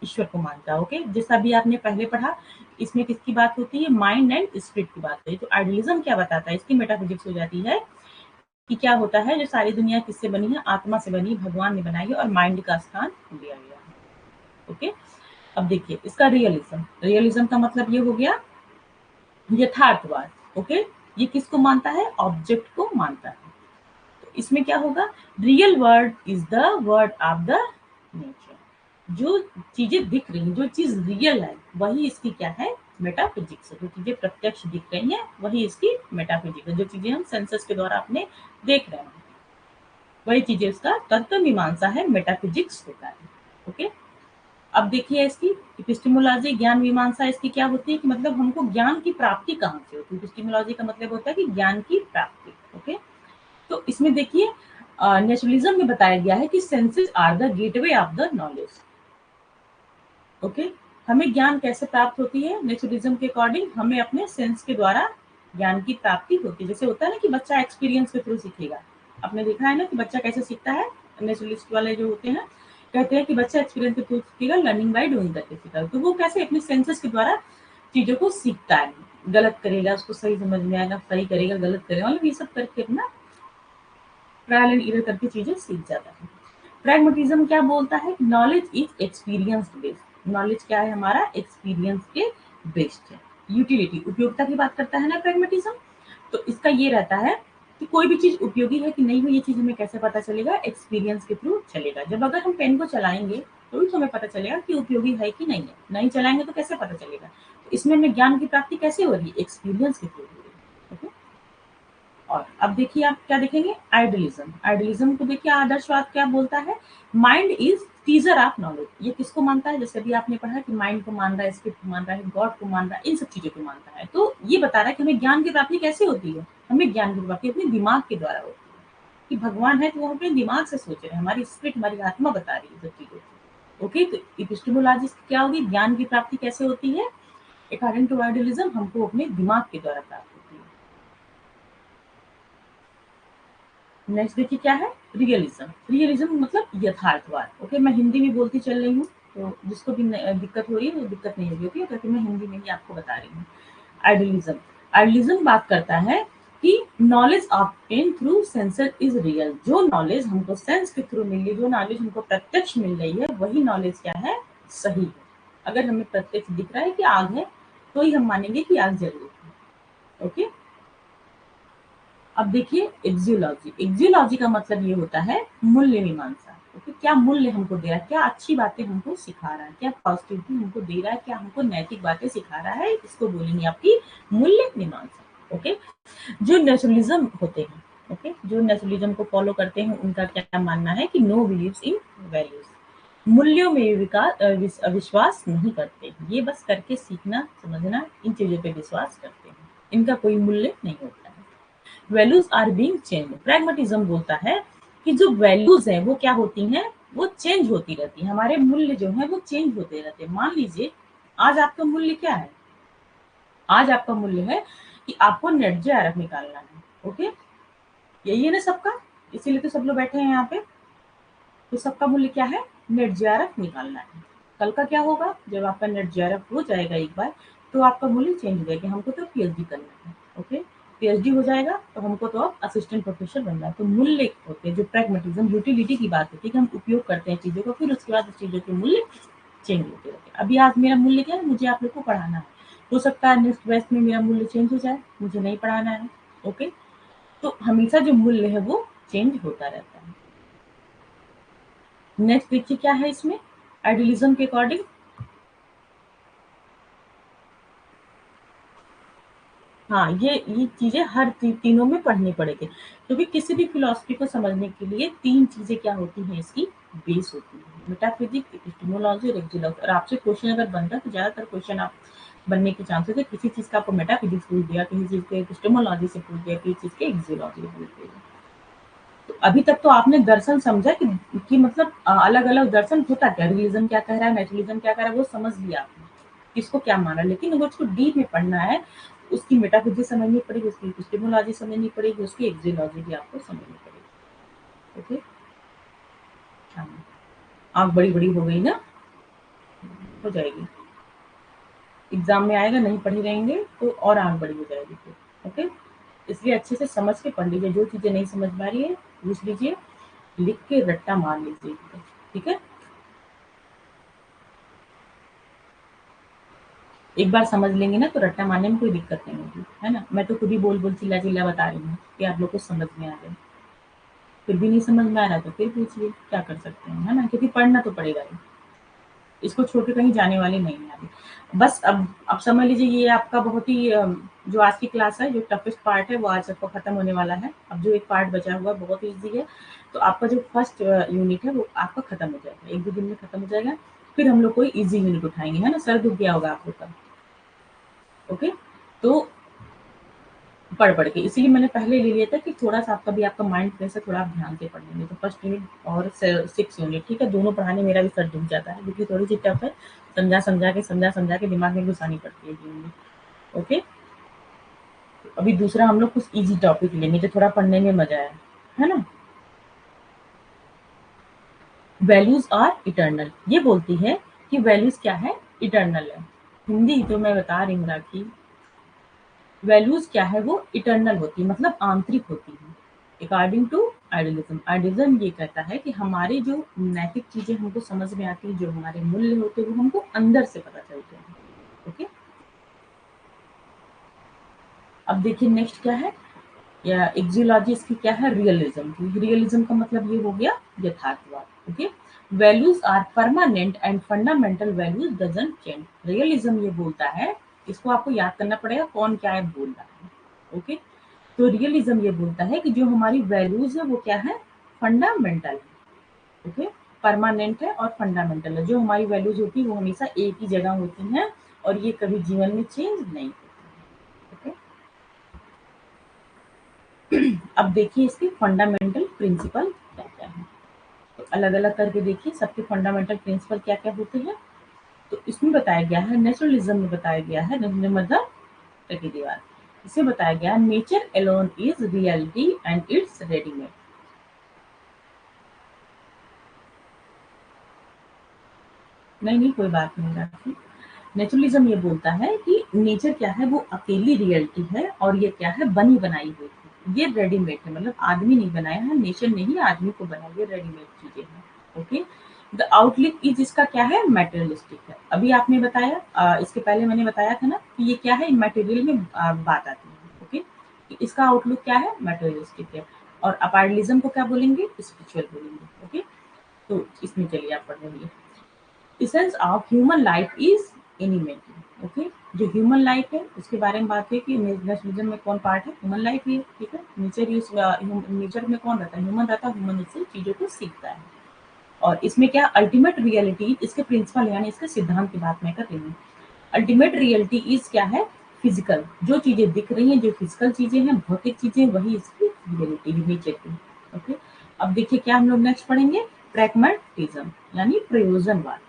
[SPEAKER 1] ईश्वर को मानता है, ओके? जैसा अभी आपने पहले पढ़ा, इसमें किसकी बात होती है? माइंड एंड स्पिरिट की बात होती है। तो आइडियलिज़्म क्या बताता है? इसकी मेटाफिजिक्स हो जाती है कि क्या होता है, जो सारी दुनिया किससे बनी है? आत्मा से बनी, भगवान ने बनाई है और माइंड का स्थान दिया गया है, ओके? अब देखिए इसका रियलिज्म, रियलिज्म का मतलब ये हो गया यथार्थवाद, ओके? ये किसको मानता है? ऑब्जेक्ट को मानता है। तो इसमें क्या होगा? Real word is the word of the nature. जो चीजें दिख रही हैं, जो चीज रियल है, वही इसकी क्या है? मेटाफिजिक्स है। जो चीजें प्रत्यक्ष दिख रही हैं वही इसकी मेटाफिजिक्स है। जो चीजें हम सेंसस के द्वारा अपने देख रहे हैं वही चीजें उसका तत्व मीमांसा है, मेटाफिजिक्स होता है, ओके? अब देखिए इसकी एपिस्टेमोलॉजी, ज्ञान मीमांसा इसकी क्या होती है कि मतलब हमको ज्ञान की प्राप्ति कहाँ से होती है? एपिस्टेमोलॉजी का मतलब होता है कि ज्ञान की प्राप्ति, ओके? तो इसमें देखिए नेचुरलिज्म में बताया गया है कि senses are the gateway of the knowledge, okay? हमें ज्ञान कैसे प्राप्त होती है? नेचुरलिज्म के अकॉर्डिंग हमें अपने सेंस के द्वारा ज्ञान की प्राप्ति होती है। जैसे होता है ना कि बच्चा एक्सपीरियंस के थ्रू सीखेगा। आपने देखा है ना कि बच्चा कैसे सीखता है? नेचुरलिस्ट वाले जो होते हैं कहते हैं कि बच्चा एक्सपीरियंस के थ्रू सीखेगा, लर्निंग बाय डूइंग करके सीखा। तो वो कैसे अपने सेंसेस के द्वारा चीजों को सीखता है। गलत करेगा, उसको सही समझ में आएगा, सही करेगा, गलत करेगा, मतलब ये सब करके अपना ट्रायल एंड एरर करके चीजें सीख जाता है। प्रैग्मेटिज्म क्या बोलता है? Knowledge is experience based. Knowledge क्या है? हमारा एक्सपीरियंस के बेस्ड है। यूटिलिटी, उपयोगिता की बात करता है ना प्रैग्मेटिज्म। तो इसका ये रहता है कि कोई भी चीज उपयोगी है कि नहीं हुई, ये चीज हमें कैसे पता चलेगा? एक्सपीरियंस के थ्रू चलेगा। जब अगर हम पेन को चलाएंगे तो भी हमें पता चलेगा कि उपयोगी है कि नहीं है। नहीं चलाएंगे तो कैसे पता चलेगा? तो इसमें हमें ज्ञान की प्राप्ति कैसे हो रही है? एक्सपीरियंस के थ्रू हो रही है, ओके? और अब देखिए आप क्या देखेंगे? आइडियलिज्म। आइडियलिज्म को देखिए, आदर्शवाद क्या बोलता है? Mind is teaser of knowledge. ये किसको मानता है? जैसे अभी आपने पढ़ा कि माइंड को मान रहा है, स्पिरिट को मान रहा है, गॉड को मान रहा है, इन सब चीजों को मानता है। तो ये बता रहा है कि हमें ज्ञान की प्राप्ति कैसे होती है? हमें ज्ञान की प्राप्ति अपने दिमाग के द्वारा होती है। कि भगवान है तो वो अपने दिमाग से सोच रहे हैं, हमारी स्पिरिट, हमारी आत्मा बता रही है सब चीजों को, ओके? तो एपिस्टेमोलॉजी क्या होगी? ज्ञान की प्राप्ति कैसे होती है? अकॉर्डिंग टू आइडियलिज्म हमको अपने दिमाग के द्वारा प्राप्त होती है। नेक्स्ट देखिए क्या है? रियलिज्म। रियलिज्म मतलब यथार्थवाद, ओके? मैं हिंदी में बोलती चल रही हूँ, तो जिसको भी दिक्कत हो रही है वो दिक्कत नहीं होगी, ओके? क्योंकि मैं हिंदी में ही आपको बता रही हूँ। आइडियलिज्म, आइडियलिज्म बात करता है कि knowledge obtain through sensor is real. जो नॉलेज हमको सेंस के थ्रू मिल रही है, जो नॉलेज हमको प्रत्यक्ष मिल रही है, वही नॉलेज क्या है? सही है। अगर हमें प्रत्यक्ष दिख रहा है कि आग है तो ही हम मानेंगे कि आग जल रही है, ओके? अब देखिए एक्जियोलॉजी। एक्जियोलॉजी का मतलब ये होता है मूल्य मीमांसा, ओके? क्या मूल्य हमको दे रहा है, क्या अच्छी बातें हमको सिखा रहा है, क्या पॉजिटिविटी हमको दे रहा है, क्या हमको नैतिक बातें सिखा रहा है, इसको बोलेंगे आपकी मूल्य मीमांसा, ओके? जो नेचुरलिज्म होते हैं, ओके, जो नेचुरलिज्म को फॉलो करते हैं, उनका क्या मानना है कि नो बिलीव्स इन वैल्यूज। मूल्यों में विश्वास नहीं करते, ये बस करके सीखना समझना, इन चीजों पे विश्वास करते हैं, इनका कोई मूल्य नहीं होता है। Values are being change. Pragmatism बोलता है कि जो वैल्यूज है वो क्या होती हैं? वो चेंज होती रहती है। हमारे मूल्य जो है वो चेंज होते रहते हैं। मान लीजिए आज आपका मूल्य क्या है? आज आपका मूल्य है कि आपको नेट जेआरएफ निकालना है। ओके, यही है ना सबका, इसीलिए तो सब लोग बैठे हैं यहाँ पे। तो सबका मूल्य क्या है, नेट जेआरएफ निकालना है। कल का क्या होगा, जब आपका नेट जेआरएफ हो जाएगा एक बार, तो आपका मूल्य चेंज हो जाएगा। हमको तो पीएचडी करना है। ओके, पीएचडी हो जाएगा तो हमको तो अब असिस्टेंट प्रोफेसर बनना है। तो मूल्य होते हैं जो प्रैग्मेटिज्म, यूटिलिटी की बात होती है कि हम उपयोग करते हैं चीजों को, फिर उसके बाद उस चीजों के मूल्य चेंज होते रहते हैं। अभी आज मेरा मूल्य क्या है, मुझे आप लोग को पढ़ाना है। हो सकता है नेक्स्ट बैच में मेरा मूल्य चेंज हो जाए, मुझे नहीं पढ़ाना है। ओके, तो हमेशा जो मूल्य है वो चेंज होता रहता है। नेक्स्ट देखिए क्या है इसमें, आइडियलिज्म के अकॉर्डिंग। हाँ, ये चीजें हर तीनों में पढ़नी पड़ेगी, क्योंकि किसी भी फिलॉसफी को समझने के लिए तीन चीजें क्या होती हैं, इसकी बेस होती है, मेटाफिजिक्स, एपिस्टेमोलॉजी और एक्सियोलॉजी। और आपसे क्वेश्चन अगर बनता है तो ज्यादातर क्वेश्चन आप बनने के चांसेस है किसी चीज का आपको मेटाफिजिक्स पूछ दिया, किसी चीज के एपिस्टेमोलॉजी से पूछ दिया, किसी चीज के एक्सियोलॉजी से पूछ दिया। तो अभी तक तो आपने दर्शन समझा कि मतलब अलग अलग दर्शन होता क्या, रिलीजन क्या कह रहा है, नेचुरलिज्म क्या कह रहा है, वो समझ लिया आपने, किसको क्या माना। लेकिन अगर उसको डीप में पढ़ना है, उसकी मेटाफिजिक्स समझनी पड़ेगी, उसकी एपिस्टेमोलॉजी समझनी पड़ेगी, उसकी एक्सियोलॉजी भी आपको समझनी पड़ेगी। ओके, हाँ, आंख बड़ी बड़ी हो गई ना, हो जाएगी, एग्जाम में आएगा, नहीं पढ़े रहेंगे तो और आंख बड़ी हो जाएगी फिर। ओके, इसलिए अच्छे से समझ के पढ़ लीजिए, जो चीजें नहीं समझ में आ रही है पूछ लीजिए, लिख के रट्टा मार लीजिए। ठीक है, एक बार समझ लेंगे ना तो रट्टा मारने में कोई दिक्कत नहीं होगी, है ना। मैं तो खुद ही बोल बोल चिल्ला चिल्ला बता रही हूँ कि आप लोग को समझ में आ जाए। फिर भी नहीं समझ में आ रहा तो फिर पूछिए, क्या कर सकते हैं, है ना, क्योंकि पढ़ना तो पड़ेगा ही, इसको छोड़ के कहीं जाने वाले नहीं है अभी। बस अब समझ लीजिए, ये आपका बहुत ही जो आज की क्लास है, जो टफेस्ट पार्ट है वो आज आपका खत्म होने वाला है। अब जो एक पार्ट बचा हुआ है बहुत ईजी है, तो आपका जो फर्स्ट यूनिट है वो आपका खत्म हो जाएगा, एक दो दिन में खत्म हो जाएगा। फिर हम लोग कोई इजी यूनिट उठाएंगे, है ना, सर दुख गया होगा आप लोग का। ओके, तो पढ़ के इसीलिए मैंने पहले ले लिया था कि थोड़ा सा आपका भी आपका माइंड फ्रेश है, थोड़ा आप ध्यान से पढ़ लेंगे तो फर्स्ट यूनिट और 6 यूनिट, ठीक है, दोनों पढ़ाने मेरा भी सर दुख जाता है क्योंकि थोड़ी सी टफ है, समझा के दिमाग में घुसानी पड़ती है यूनिट। ओके, अभी दूसरा हम लोग कुछ इजी टॉपिक लेंगे जो थोड़ा पढ़ने में मजा है ना। वैल्यूज आर इटर्नल, ये बोलती है कि वैल्यूज क्या है, इटर्नल है। हिंदी तो मैं बता रही हूँ राखी, वैल्यूज क्या है, वो इटर्नल होती है, मतलब आंतरिक होती है। अकॉर्डिंग टू आइडियलिज्म, आइडियलिज्म ये कहता है कि हमारे जो नैतिक चीजें हमको समझ में आती है, जो हमारे मूल्य होते हैं, वो हमको अंदर से पता चलते हैं। ओके, अब देखिए नेक्स्ट क्या है, या एक्सियोलॉजी इसकी क्या है, रियलिज्म की। रियलिज्म का मतलब ये हो गया यथार्थवाद। Okay, values are permanent and fundamental values doesn't change. Realism ये बोलता है, इसको आपको याद करना पड़ेगा कौन क्या है बोल रहा है। ओके, तो रियलिज्म ये बोलता है कि जो हमारी वैल्यूज है वो क्या है, फंडामेंटल है। ओके, परमानेंट है और फंडामेंटल है। जो हमारी वैल्यूज होती है वो हमेशा एक ही जगह होती हैं और ये कभी जीवन में चेंज नहीं होती। ओके, अब देखिए इसके फंडामेंटल प्रिंसिपल क्या क्या है, तो अलग अलग करके देखिए सबके फंडामेंटल प्रिंसिपल क्या क्या होते हैं। तो इसमें बताया गया है, नेचुरलिज्म में बताया गया है, नेचुरलिज्म मतलब प्रकृतिवाद, इसे बताया गया है nature alone is reality and it's readymade. नहीं नहीं कोई बात नहीं राखी, नेचुरलिज्म ये बोलता है कि नेचर क्या है, वो अकेली रियलिटी है और ये क्या है, बनी बनाई हुई है, ये रेडीमेड है, मतलब आदमी नहीं बनाया है, नेचर ने ही आदमी को बनाया, ये रेडीमेड चीजें हैं। ओके, द आउटलुक इज इसका क्या है, मटेरियलिस्टिक है। अभी आपने बताया इसके पहले मैंने बताया था ना कि ये क्या है, मटेरियल में बात आती है। ओके, इसका आउटलुक क्या है, मटेरियलिस्टिक है। और अपार्डलिज्म को क्या बोलेंगे, स्पिरिचुअल बोलेंगे। ओके, तो इसमें चलिए आप पढ़ लेंगे। essence of human life is inimitable। Okay, जो ह्यूमन लाइफ है उसके बारे में बात है कि नेचुरलिज्म में कौन पार्ट है, ह्यूमन लाइफ ही है। ठीक है, नेचर में कौन रहता है, ह्यूमन रहता है, ह्यूमन इससे चीजों को सीखता है। और इसमें क्या अल्टीमेट रियलिटी, इसके प्रिंसिपल यानी इसके सिद्धांत की बात मैं कर रही हूँ। अल्टीमेट रियलिटी इज क्या है, फिजिकल, जो चीजें दिख रही हैं, जो फिजिकल चीजें हैं, भौतिक चीजें, वही इसकी रियलिटी है, नेचर की। ओके, अब देखिए क्या हम लोग नेक्स्ट पढ़ेंगे, प्रैग्मेटिज्म यानी प्रयोजनवाद।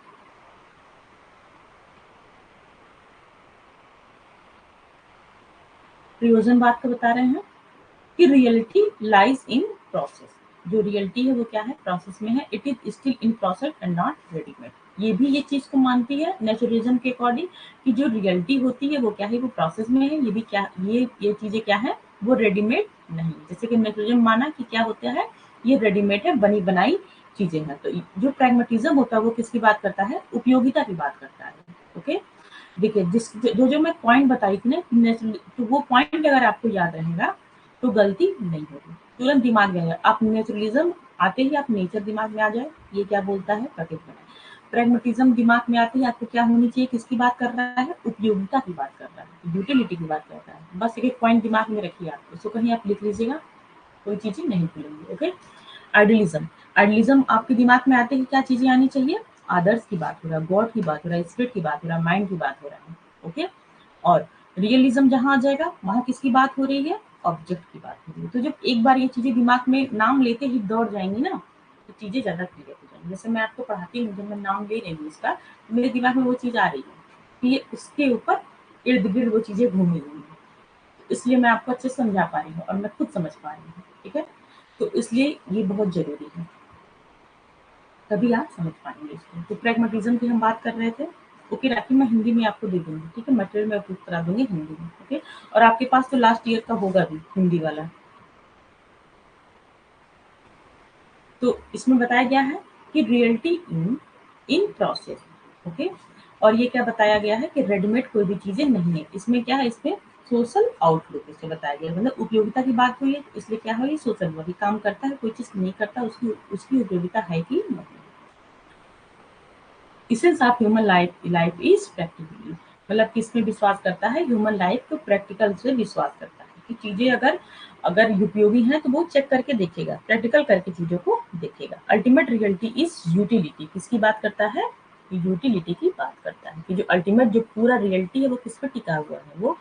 [SPEAKER 1] प्रियोजन बात का बता रहे हैं कि रियलिटी लाइज इन प्रोसेस। जो रियलिटी है वो क्या है, प्रोसेस में है। It is still in process and not readymade. ये भी ये चीज को मानती है नेचुरलिज्म के अकॉर्डिंग कि जो रियलिटी होती है वो क्या है, वो प्रोसेस में है। ये भी क्या, ये चीजें क्या है, वो रेडीमेड नहीं। जैसे कि नेचुरलिज्म माना कि क्या होता है, ये रेडीमेड है, बनी बनाई चीजें हैं। तो जो प्रैग्मेटिज्म होता है वो किसकी बात करता है, उपयोगिता की बात करता है। ओके, देखिए जिस जो जो मैं पॉइंट बताई थी ना, तो वो पॉइंट अगर आपको याद रहेगा तो गलती नहीं होगी, तुरंत दिमाग में आएगा। आप नेचुरलिज्म आते ही आप नेचर दिमाग में आ जाए, ये क्या बोलता है, प्रकृति बनाए। प्रैग्मेटिज्म दिमाग में आते ही आपको क्या होनी चाहिए, किसकी बात कर रहा है, उपयोगिता की बात कर रहा है, यूटिलिटी की बात कर रहा है। बस एक एक पॉइंट दिमाग में रखिए, आप उसको कहीं आप लिख लीजिएगा, कोई चीजें नहीं भूलेंगे। Okay, idealism. आइडियलिज्म आपके दिमाग में आते ही क्या चीजें आनी चाहिए, आदर्श की बात हो रहा है, गॉड की बात हो रहा है, स्पिरिट की बात हो रहा है, माइंड की बात हो रहा है। ओके, और रियलिज्म जहां आ जाएगा वहां किसकी बात हो रही है, ऑब्जेक्ट की बात हो रही है। तो जब एक बार ये चीजें दिमाग में नाम लेते ही दौड़ जाएंगी ना, तो चीजें ज्यादा क्लियर हो जाएंगी। जैसे मैं आपको पढ़ाती हूँ, जब मैं नाम ले रही हूँ इसका, तो मेरे दिमाग में वो चीज आ रही है कि ये उसके ऊपर इर्द गिर्द वो चीजें घूमी हुई हैं। इसलिए मैं आपको अच्छे से समझा पा रही हूँ और मैं खुद समझ पा रही हूँ। ठीक है, तो इसलिए ये बहुत जरूरी है, तभी आप समझ पाएंगे इसको। तो प्रैग्मेटिज्म की हम बात कर रहे थे। ओके, राखी मैं हिंदी में आपको दे दूंगी, ठीक है, मटेरियल में अपलोड करा दूंगी हिंदी में। ओके, और आपके पास तो लास्ट ईयर का होगा भी हिंदी वाला। तो इसमें बताया गया है कि reality in in process. Okay, और ये क्या बताया गया है कि रेडीमेड कोई भी चीजें नहीं है। इसमें क्या है, इसमें सोशल आउटलुक इसे बताया गया है। मतलब उपयोगिता की बात हुई है, इसलिए क्या है, ये सोशल वही काम करता है, कोई चीज नहीं करता, उसकी उसकी उपयोगिता है कि नहीं। Essence of human life life is practically, मतलब किसमें विश्वास करता है, ह्यूमन लाइफ को प्रैक्टिकल से विश्वास करता है कि चीजें अगर अगर उपयोगी हैं तो वो चेक करके देखेगा, प्रैक्टिकल करके चीजों को देखेगा। अल्टीमेट रियलिटी इज यूटिलिटी, किसकी बात करता है, यूटिलिटी की बात करता है कि जो अल्टीमेट जो पूरा रियलिटी है वो किस पर टिका हुआ है, वो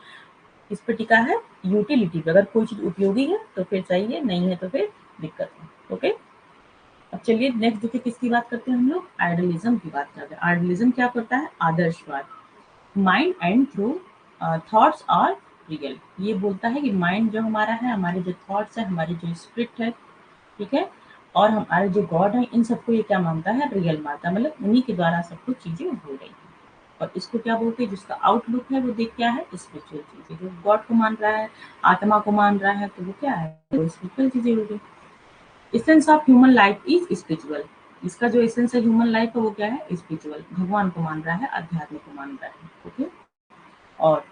[SPEAKER 1] किस पर टिका है, यूटिलिटी पे। अगर कोई चीज उपयोगी है तो फिर सही है, नहीं है तो फिर दिक्कत है। ओके, अब चलिए नेक्स्ट देखिए किसकी बात करते हैं हम लोग, आइडियलिज्म की बात करते हैं। आइडियलिज्म क्या करता है, आदर्शवाद। Mind and through thoughts are real, ये बोलता है कि माइंड जो हमारा है, हमारे जो थॉट्स है, हमारी जो स्पिरिट है, ठीक है, और हमारे जो गॉड है, इन सबको ये क्या मानता है, रियल मानता है। मतलब उन्हीं के द्वारा सब कुछ चीजें हो रही है। और इसको क्या बोलते हैं, जिसका आउटलुक है वो देख क्या है, स्पिरिचुअल चीजें। जो गॉड को मान रहा है, आत्मा को मान रहा है, तो वो क्या है, वो स्पिरिचुअल चीजें हो गई। Essence of human life is spiritual, इसका जो एसेंस है ह्यूमन लाइफ का वो क्या है, स्पिरिचुअल, भगवान को मान रहा है, अध्यात्म को मान रहा है। ओके, और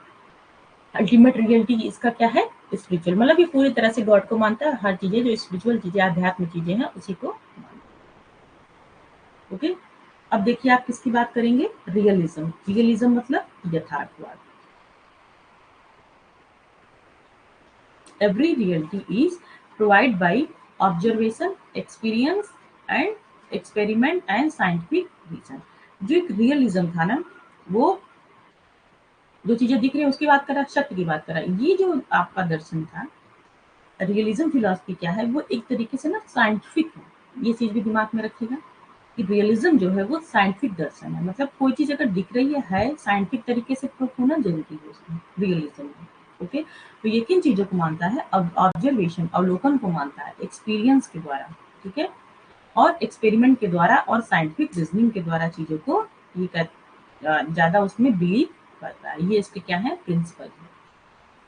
[SPEAKER 1] अल्टीमेट रियलिटी इसका क्या है, स्पिरिचुअल, मतलब ये पूरी तरह से गॉड को मानता है, हर चीजें जो स्पिरिचुअल चीजें, अध्यात्म चीजें हैं उसी को मानता है। ओके, अब देखिए आप किसकी बात करेंगे, रियलिज्म। रियलिज्म मतलब यथार्थवाद। Every reality is provided by observation, experience and experiment and scientific reason। जो एक रियलिज्म था ना, वो जो चीजें दिख रही है उसकी बात कर रहा है, सत्य की बात कर रहा है। ये जो आपका दर्शन था, रियलिज्म फिलॉसफी क्या है, वो एक तरीके से ना साइंटिफिक है। ये चीज भी दिमाग में रखिएगा कि रियलिज्म जो है वो साइंटिफिक दर्शन है। मतलब कोई चीज अगर दिख रही है साइंटिफिक तरीके से प्रूफ होना जरूरी है उसमें, रियलिज्म में। ओके, तो ये किन चीजों को मानता है, ऑब्जर्वेशन, अवलोकन को मानता है, एक्सपीरियंस के द्वारा, ठीक है, और एक्सपेरिमेंट के द्वारा और साइंटिफिक रीजनिंग के द्वारा चीजों को ये ज्यादा उसमें बिलीव करता है। ये इसके क्या है, प्रिंसिपल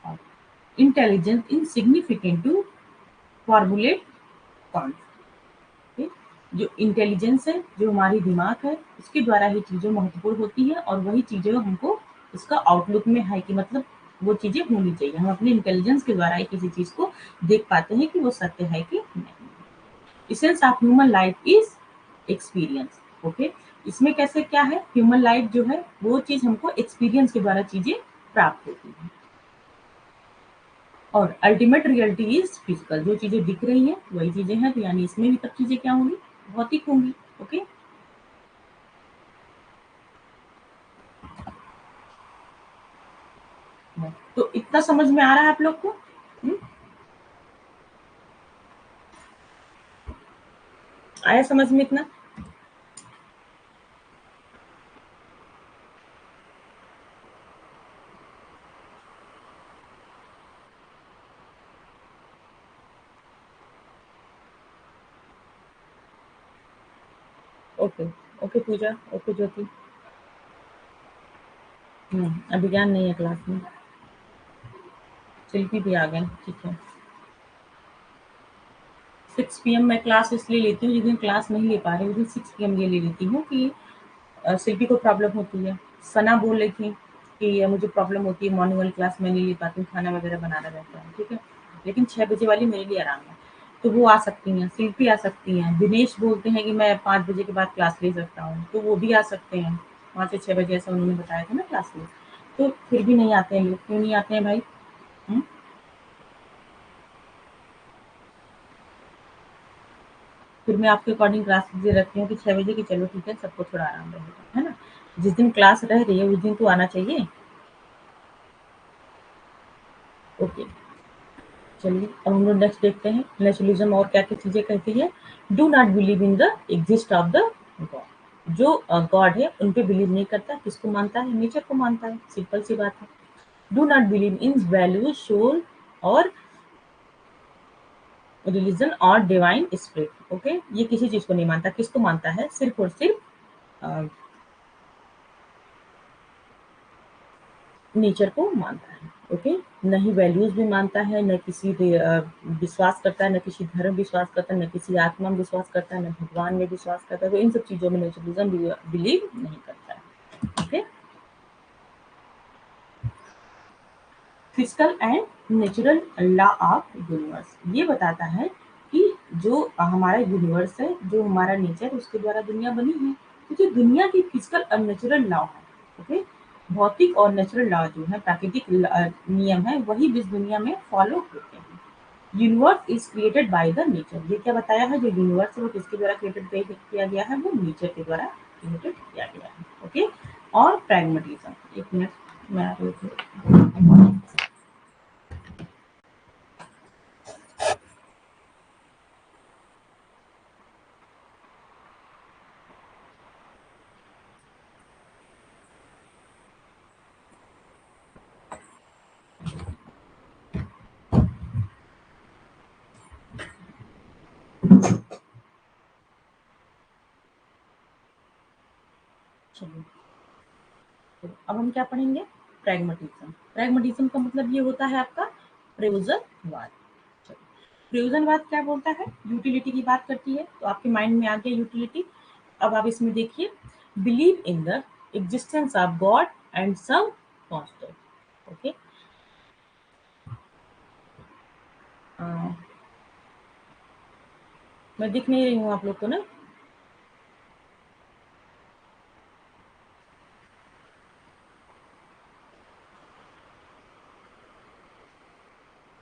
[SPEAKER 1] है। Intelligence insignificant to formulate concept. जो इंटेलिजेंस है, जो हमारी दिमाग है, उसके द्वारा ही चीजें महत्वपूर्ण होती है, और वही चीजें हमको उसका आउटलुक में है कि मतलब वो चीजें होनी चाहिए। हम अपने इंटेलिजेंस के द्वारा ही किसी चीज को देख पाते हैं कि वो सत्य है कि नहीं। Essence of human life is experience. Okay, इसमें कैसे क्या है, ह्यूमन लाइफ जो है वो चीज हमको एक्सपीरियंस के द्वारा चीजें प्राप्त होती है। और अल्टीमेट रियलिटी इज फिजिकल, जो चीजें दिख रही हैं वही चीजें हैं, तो यानी इसमें भी तब चीजें क्या होंगी, भौतिक होंगी। ओके, तो इतना समझ में आ रहा है आप लोग को? हम्म? आया समझ में इतना? ओके। ओके पूजा, ओके ज्योति। अभी ज्ञान नहीं है क्लास में। शिल्पी भी आ गए, ठीक है। 6 PM मैं क्लास इसलिए लेती हूँ, जिस दिन क्लास नहीं ले पा रही उस दिन 6 PM ये ले लेती हूँ कि शिल्पी को प्रॉब्लम होती है। सना बोल रही थी कि मुझे प्रॉब्लम होती है, मॉर्निंग वाली क्लास मैं नहीं ले पाती हूँ, खाना वगैरह बनाना रहता है, ठीक है। लेकिन 6 बजे वाली मेरे लिए आराम है, तो वो आ सकती हैं, शिल्पी आ सकती हैं। दिनेश बोलते हैं कि मैं 5 बजे के बाद क्लास ले सकता हूँ, तो वो भी आ सकते हैं। 5 से 6 बजे ऐसा उन्होंने बताया था ना क्लास में। तो फिर भी नहीं आते हैं लोग, क्यों नहीं आते हैं भाई? हुँ? फिर मैं आपके अकॉर्डिंग क्लास इसलिए रखती हूँ कि 6 बजे की, चलो ठीक है, सबको थोड़ा आराम रहेगा, है ना? जिस दिन क्लास रह रही है उस दिन तो आना चाहिए। ओके, चलिए अब हम लोग नेक्स्ट देखते हैं नेचुरलिज्म और क्या-क्या चीज़ें कहती है। Do not believe in the exist of the God. जो गॉड है उन पे बिलीव नहीं करता, किसको मानता है? नेचर को मानता है, सिंपल सी बात है। Do not believe in value, soul और रिलीजन और डिवाइन स्पिरिट। ओके, ये किसी चीज़ को नहीं मानता, किसको मानता है? सिर्फ और सिर्फ अ, नेचर को मानता है। ओके, न ही वैल्यूज में मानता है, न किसी विश्वास करता है, न किसी धर्म विश्वास करता है, न किसी आत्मा में विश्वास करता है, न भगवान में विश्वास करता है। तो इन सब चीजों में नेचुरलिज्म बिलीव नहीं करता है। Okay, physical and natural law of universe ये बताता है कि जो हमारा यूनिवर्स है, जो हमारा नेचर, उसके द्वारा दुनिया बनी है। तो जो दुनिया की फिजिकल और नेचुरल लॉ है, ओके, भौतिक और नेचुरल लॉ जो है, प्राकृतिक नियम है, वही इस दुनिया में फॉलो होते हैं। Universe is created by the nature. ये क्या बताया है? जो यूनिवर्स है वो किसके द्वारा क्रिएटेड किया गया है? वो नेचर के द्वारा क्रिएटेड किया गया है। ओके, और प्रैग्मेटिज्म, एक मिनट मैं चलिए, तो अब हम क्या पढ़ेंगे? प्रैग्मेटिज्म। प्रैग्मेटिज्म का मतलब ये होता है आपका प्रयोजनवाद। चलिए, प्रयोजनवाद क्या बोलता है? यूटिलिटी की बात करती है। तो आपके माइंड में आ गया यूटिलिटी। अब आप इसमें देखिए, believe in the existence of God and some constant. Okay, मैं दिख नहीं रही हूँ आप लोग को ना?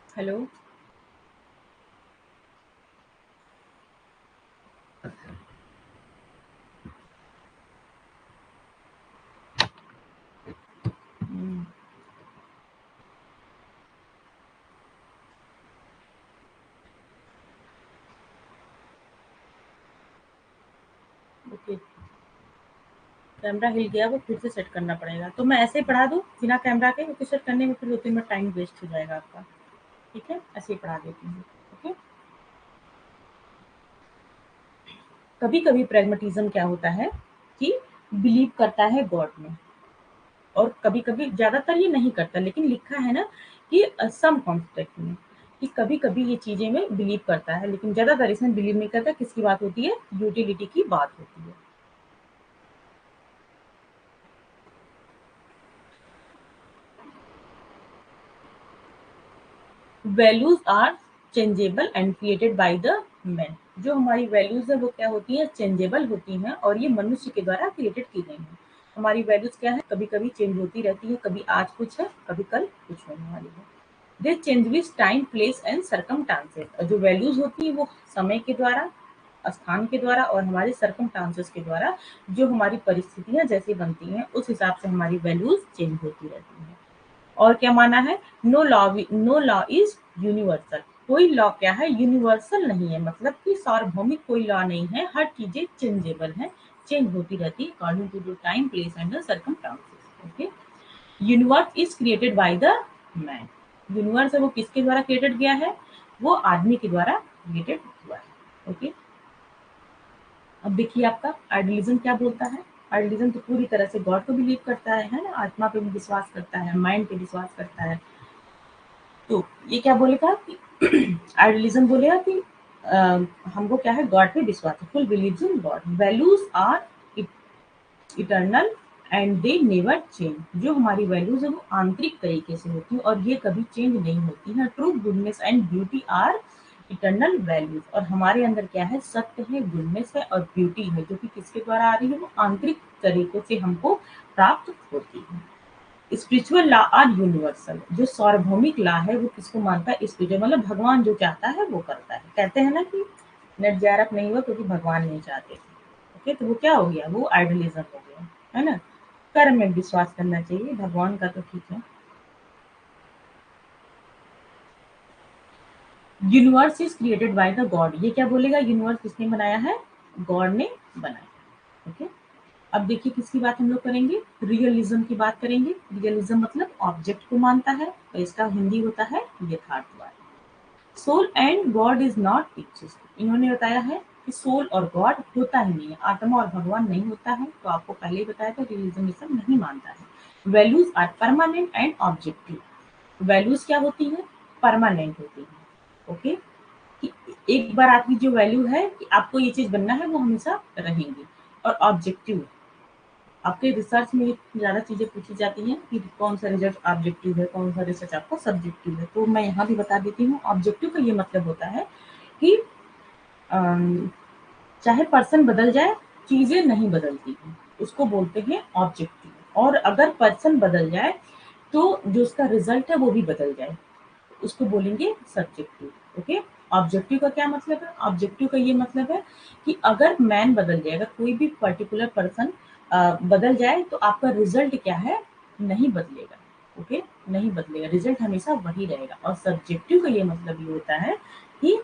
[SPEAKER 1] हेलो? हम्म, ओके, कैमरा हिल गया, वो फिर से सेट करना पड़ेगा। तो मैं ऐसे ही पढ़ा दूँ बिना कैमरा के? क्योंकि सेट करने में फिर 2-3 मिनट टाइम वेस्ट हो जाएगा आपका। ठीक है, ऐसे ही पढ़ा देती हूँ। ओके, कभी कभी प्रैग्मेटिज्म क्या होता है कि बिलीव करता है गॉड में, और कभी कभी, ज्यादातर ये नहीं करता, लेकिन लिखा है ना कि सम कॉन्सेप्ट में, कि कभी कभी ये चीजें में बिलीव करता है, लेकिन ज्यादातर इसमें बिलीव नहीं करता। किसकी बात होती है? यूटिलिटी की बात होती है। Values are changeable and created by the man. जो हमारी वैल्यूज है वो क्या होती है? चेंजेबल होती हैं, और ये मनुष्य के द्वारा क्रिएटेड की गई हैं। हमारी वैल्यूज क्या है? कभी कभी चेंज होती रहती है, कभी आज कुछ है, कभी कल कुछ होने वाली है। दे change with time, place and circumstances. और जो वैल्यूज होती है वो समय के द्वारा, स्थान के द्वारा और हमारे सर्कमस्टांसेस के द्वारा, जो हमारी परिस्थितियां जैसी बनती हैं उस हिसाब से हमारी वैल्यूज चेंज होती रहती हैं। और क्या माना है? No law is universal. कोई लॉ क्या है? यूनिवर्सल नहीं है, मतलब कि सार्वभौमिक कोई लॉ नहीं है। हर चीजें चेंजेबल है, चेंज होती रहती है according to the time, place and the circumstances. Okay, universe is created by the man. Universe है वो किसके द्वारा क्रिएटेड किया है? वो आदमी के द्वारा क्रिएटेड हुआ है। ओके, अब देखिए आपका आइडियलिज्म क्या बोलता है। आइडियलिज्म तो पूरी तरह से गॉड को बिलीव करता है ना, आत्मा पे विश्वास करता है, माइंड पे विश्वास करता है। तो ये क्या बोलेगा कि आइडियलिज्म बोलेगा कि अ, हमको क्या है, गॉड पे विश्वास है, full believes in God, values are eternal and they never change. जो हमारी वैल्यूज है वो आंतरिक तरीके से होती है और ये कभी चेंज नहीं होती है। True goodness and beauty are eternal values, और हमारे अंदर क्या है, सत्य है, गुडनेस है और ब्यूटी है, जो कि किसके द्वारा आ रही है, वो आंतरिक तरीकों से हमको प्राप्त होती है। स्पिरिचुअल लॉ आर यूनिवर्सल, जो सार्वभौमिक लॉ है वो किसको मानता है, स्पिरिचुअल मतलब भगवान जो चाहता है वो करता है। कहते हैं ना कि नेट जारक नहीं हुआ क्योंकि भगवान नहीं चाहते थे। ओके, तो वो क्या हो गया, वो आइडियलिज्म हो गया, है ना। कर्म में विश्वास करना चाहिए, भगवान का तो ठीक है। Universe is created by the God, ये क्या बोलेगा, यूनिवर्स किसने बनाया है, गॉड ने बनाया। ओके, अब देखिए किसकी बात हम लोग करेंगे, रियलिज्म की बात करेंगे। रियलिज्म मतलब ऑब्जेक्ट को मानता है, और इसका हिंदी होता है यथार्थवाद। Soul and God is not exist, इन्होंने बताया है कि सोल और गॉड होता ही नहीं है, आत्मा और भगवान नहीं होता है। तो आपको पहले ही बताया था रिलीजन ये सब नहीं मानता है। Values are permanent and objective, values क्या होती है, परमानेंट होती है। ओके, कि एक बार आपकी जो वैल्यू है कि आपको ये चीज बनना है वो हमेशा रहेंगी। और ऑब्जेक्टिव, आपके रिसर्च में ज़्यादा चीज़ें पूछी जाती हैं कि कौन सा रिसर्च ऑब्जेक्टिव है, कौन सा रिसर्च आपका सब्जेक्टिव है। तो मैं यहाँ भी बता देती हूँ, ऑब्जेक्टिव का ये मतलब होता है कि अम, चाहे पर्सन बदल जाए, चीज़ें नहीं बदलती हैं, उसको बोलते हैं ऑब्जेक्टिव। और अगर पर्सन बदल जाए तो जो उसका रिजल्ट है वो भी बदल जाए, उसको बोलेंगे सब्जेक्टिव। ओके, ऑब्जेक्टिव का क्या मतलब है, ऑब्जेक्टिव का ये मतलब है कि अगर मैन बदल जाए, अगर कोई भी पर्टिकुलर पर्सन बदल जाए तो आपका रिजल्ट क्या है, नहीं बदलेगा। ओके, नहीं बदलेगा, रिजल्ट हमेशा वही रहेगा। और सब्जेक्टिव का ये मतलब ये होता है कि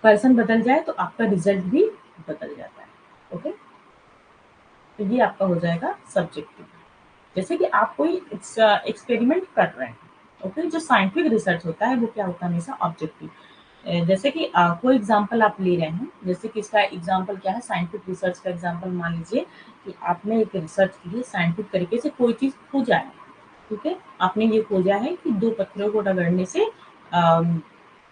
[SPEAKER 1] पर्सन बदल जाए तो आपका रिजल्ट भी बदल जाता है। ओके, तो ये आपका हो जाएगा सब्जेक्टिव। जैसे कि आप कोई एक्सपेरिमेंट कर रहे हैं, ओके, जो साइंटिफिक रिसर्च होता है वो क्या होता है, हमेशा ऑब्जेक्टिव। जैसे कि कोई एग्जांपल आप ले रहे हैं, जैसे कि इसका एग्जांपल क्या है, साइंटिफिक रिसर्च का एग्जांपल मान लीजिए कि आपने एक रिसर्च की है, साइंटिफिक तरीके से कोई चीज खोजा है। ठीक है, आपने ये खोजा है कि दो पत्थरों को रगड़ने से अम,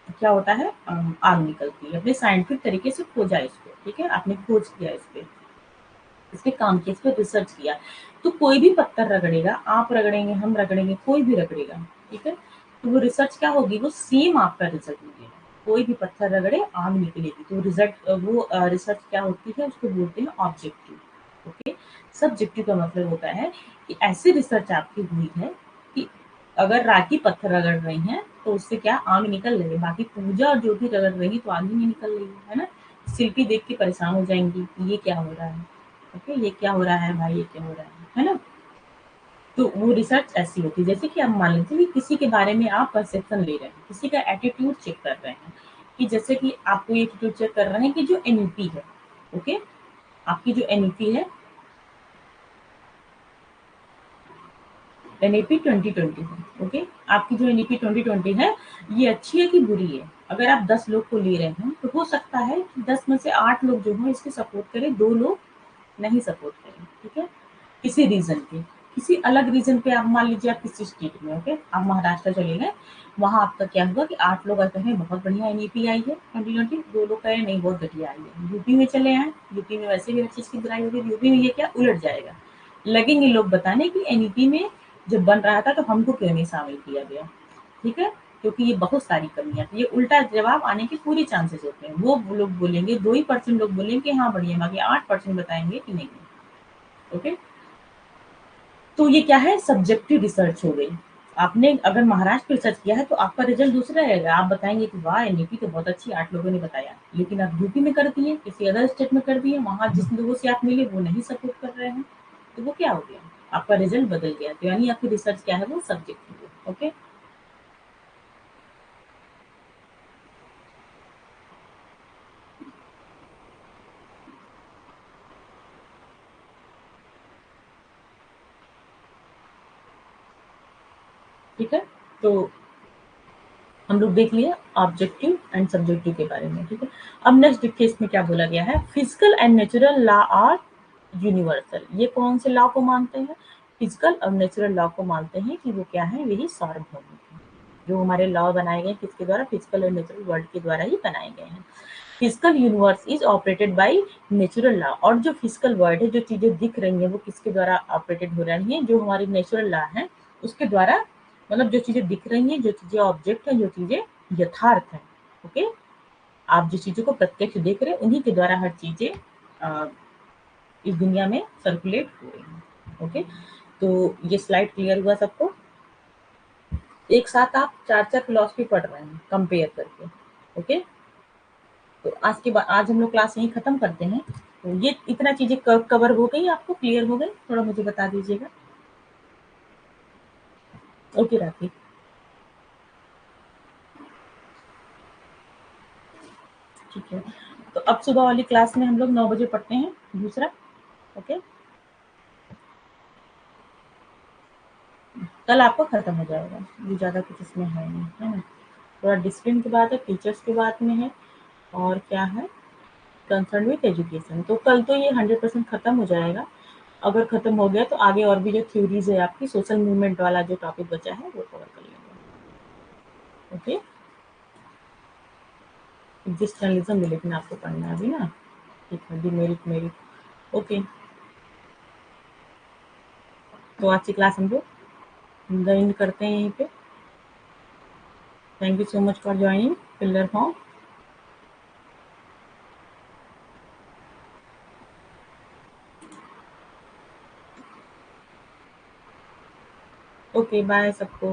[SPEAKER 1] क्या होता है, आग निकलती है। अपने साइंटिफिक तरीके से खोजा इसको, ठीक है, आपने खोज किया इस पे काम किया, इस पे रिसर्च किया। तो कोई भी पत्थर रगड़ेगा, आप रगड़ेंगे, हम रगड़ेंगे, कोई भी रगड़ेगा, ठीक है, तो वो रिसर्च क्या होगी, वो सेम आपका रिजल्ट मिलेगा। कोई भी पत्थर रगड़े, आग निकलेगी। तो रिजल्ट वो रिसर्च क्या होती है, उसको बोलते हैं ऑब्जेक्टिव। ओके, सब्जेक्टिव का मतलब होता है कि ऐसी रिसर्च आपकी हुई है कि अगर राखी पत्थर रगड़ रही हैं तो उससे क्या आग निकल रही है, बाकी पूजा और ज्योति रगड़ रही तो आग ही नहीं निकल रही है ना। शिल्पी देख के परेशान हो जाएंगी कि ये क्या हो रहा है। ओके, ये क्या हो रहा है भाई, ये क्या हो रहा है ना। तो वो रिसर्च ऐसी होती है, जैसे कि आप मान लीजिए कि किसी के बारे में आप परसेप्शन ले रहे हैं, किसी का एटीट्यूड चेक कर रहे हैं, कि जैसे कि आप कोई एटीट्यूड चेक कर रहे हैं कि जो एनईपी है। ओके, आपकी जो एनईपी है, एनईपी 2020 है। ओके, आपकी जो एनईपी 2020 है, ये अच्छी है कि बुरी है। अगर आप 10 लोग को ले रहे हैं तो हो सकता है कि 10 में से 8 लोग जो हैं इसके सपोर्ट करें, 2 लोग नहीं सपोर्ट करें। ठीक है, किसी रीजन पे, किसी अलग रीजन पे, आप मान लीजिए आप किसी स्टेट में, ओके, आप महाराष्ट्र चले गए, वहां आपका क्या हुआ कि 8 लोग कहते हैं बहुत बढ़िया एनईपी आई है 2020, 2 लोग कह रहे नहीं बहुत घटिया आई है। यूपी में चले आए, यूपी में वैसे भी हर चीज की बुराई होगी, यूपी में ये क्या उलट जाएगा। लगेंगे लोग बताने कि एनईपी में जब बन रहा था तो हमको क्यों नहीं शामिल किया गया। ठीक है, क्योंकि ये बहुत सारी कमियां थी, ये उल्टा जवाब आने के पूरे चांसेस होते हैं। वो लोग बोलेंगे, 2% लोग बोलेंगे कि हाँ बढ़िया, बाकी 8% बताएंगे कि नहीं। ओके, तो ये क्या है, सब्जेक्टिव रिसर्च हो गई। आपने अगर महाराष्ट्र में रिसर्च किया है तो आपका रिजल्ट दूसरा रहेगा, आप बताएंगे कि वाह एनईपी तो बहुत अच्छी, 8 लोगों ने बताया। लेकिन आप यूपी में कर दिए, किसी अदर स्टेट में कर दिए, वहां जिस लोगों से आप मिले वो नहीं सपोर्ट कर रहे हैं, तो वो क्या हो गया, आपका रिजल्ट बदल गया। तो यानी आपकी रिसर्च क्या है, वो सब्जेक्टिव है। ओके, ठीक है, तो हम लोग देख लिए ऑब्जेक्टिव एंड सब्जेक्टिव के बारे में, ठीक है। अब नेक्स्ट देखिए इसमें क्या बोला गया है, physical and natural law are universal. ये कौन से लॉ को मानते हैं, फिजिकल और नेचुरल लॉ को मानते हैं कि वो क्या है, वही सार्वभौमिक है। जो हमारे लॉ बनाए गए किसके द्वारा, फिजिकल और नेचुरल वर्ल्ड के द्वारा ही बनाए गए हैं। Physical universe is operated by natural law, और जो फिजिकल वर्ल्ड है, जो चीजें दिख रही हैं, वो किसके द्वारा ऑपरेटेड हो रही हैं, जो हमारी नेचुरल लॉ है उसके द्वारा। मतलब जो चीजें दिख रही हैं, जो चीजें ऑब्जेक्ट है, जो चीजें यथार्थ है, ओके। आप जिस चीजों को प्रत्यक्ष देख रहे हैं उन्हीं के द्वारा हर चीजें इस दुनिया में सर्कुलेट हो रही है, ओके। तो ये स्लाइड क्लियर हुआ सबको। एक साथ आप चार चार फिलोसफी पढ़ रहे हैं कंपेयर करके, ओके। तो आज के बाद आज हम लोग क्लास यहीं खत्म करते हैं। तो ये इतना चीजें कवर हो गई, आपको क्लियर हो गई, थोड़ा मुझे बता दीजिएगा। ओके राखी, ठीक है। तो अब सुबह वाली क्लास में हम लोग 9 बजे पढ़ते हैं दूसरा, ओके। कल आपको खत्म हो जाएगा, ये ज्यादा कुछ इसमें है नहीं, है ना। थोड़ा डिसिप्लिन की बात है, टीचर्स की बात में है, और क्या है, कंसर्न विथ एजुकेशन। तो कल तो ये 100% खत्म हो जाएगा। अगर खत्म हो गया तो आगे और भी जो थ्योरीज है आपकी, सोशल मूवमेंट वाला जो टॉपिक बचा है वो कवर कर लेंगे, ओके। एग्जिस्टेंशलिज्म भी लेकिन आपको पढ़ना है अभी ना, ठीक है, डिमेरिट मेरिट, ओके। तो आज की क्लास हम लोग एंड करते हैं यहीं पे। Thank you so much for joining pillar form. Okay bye सबको।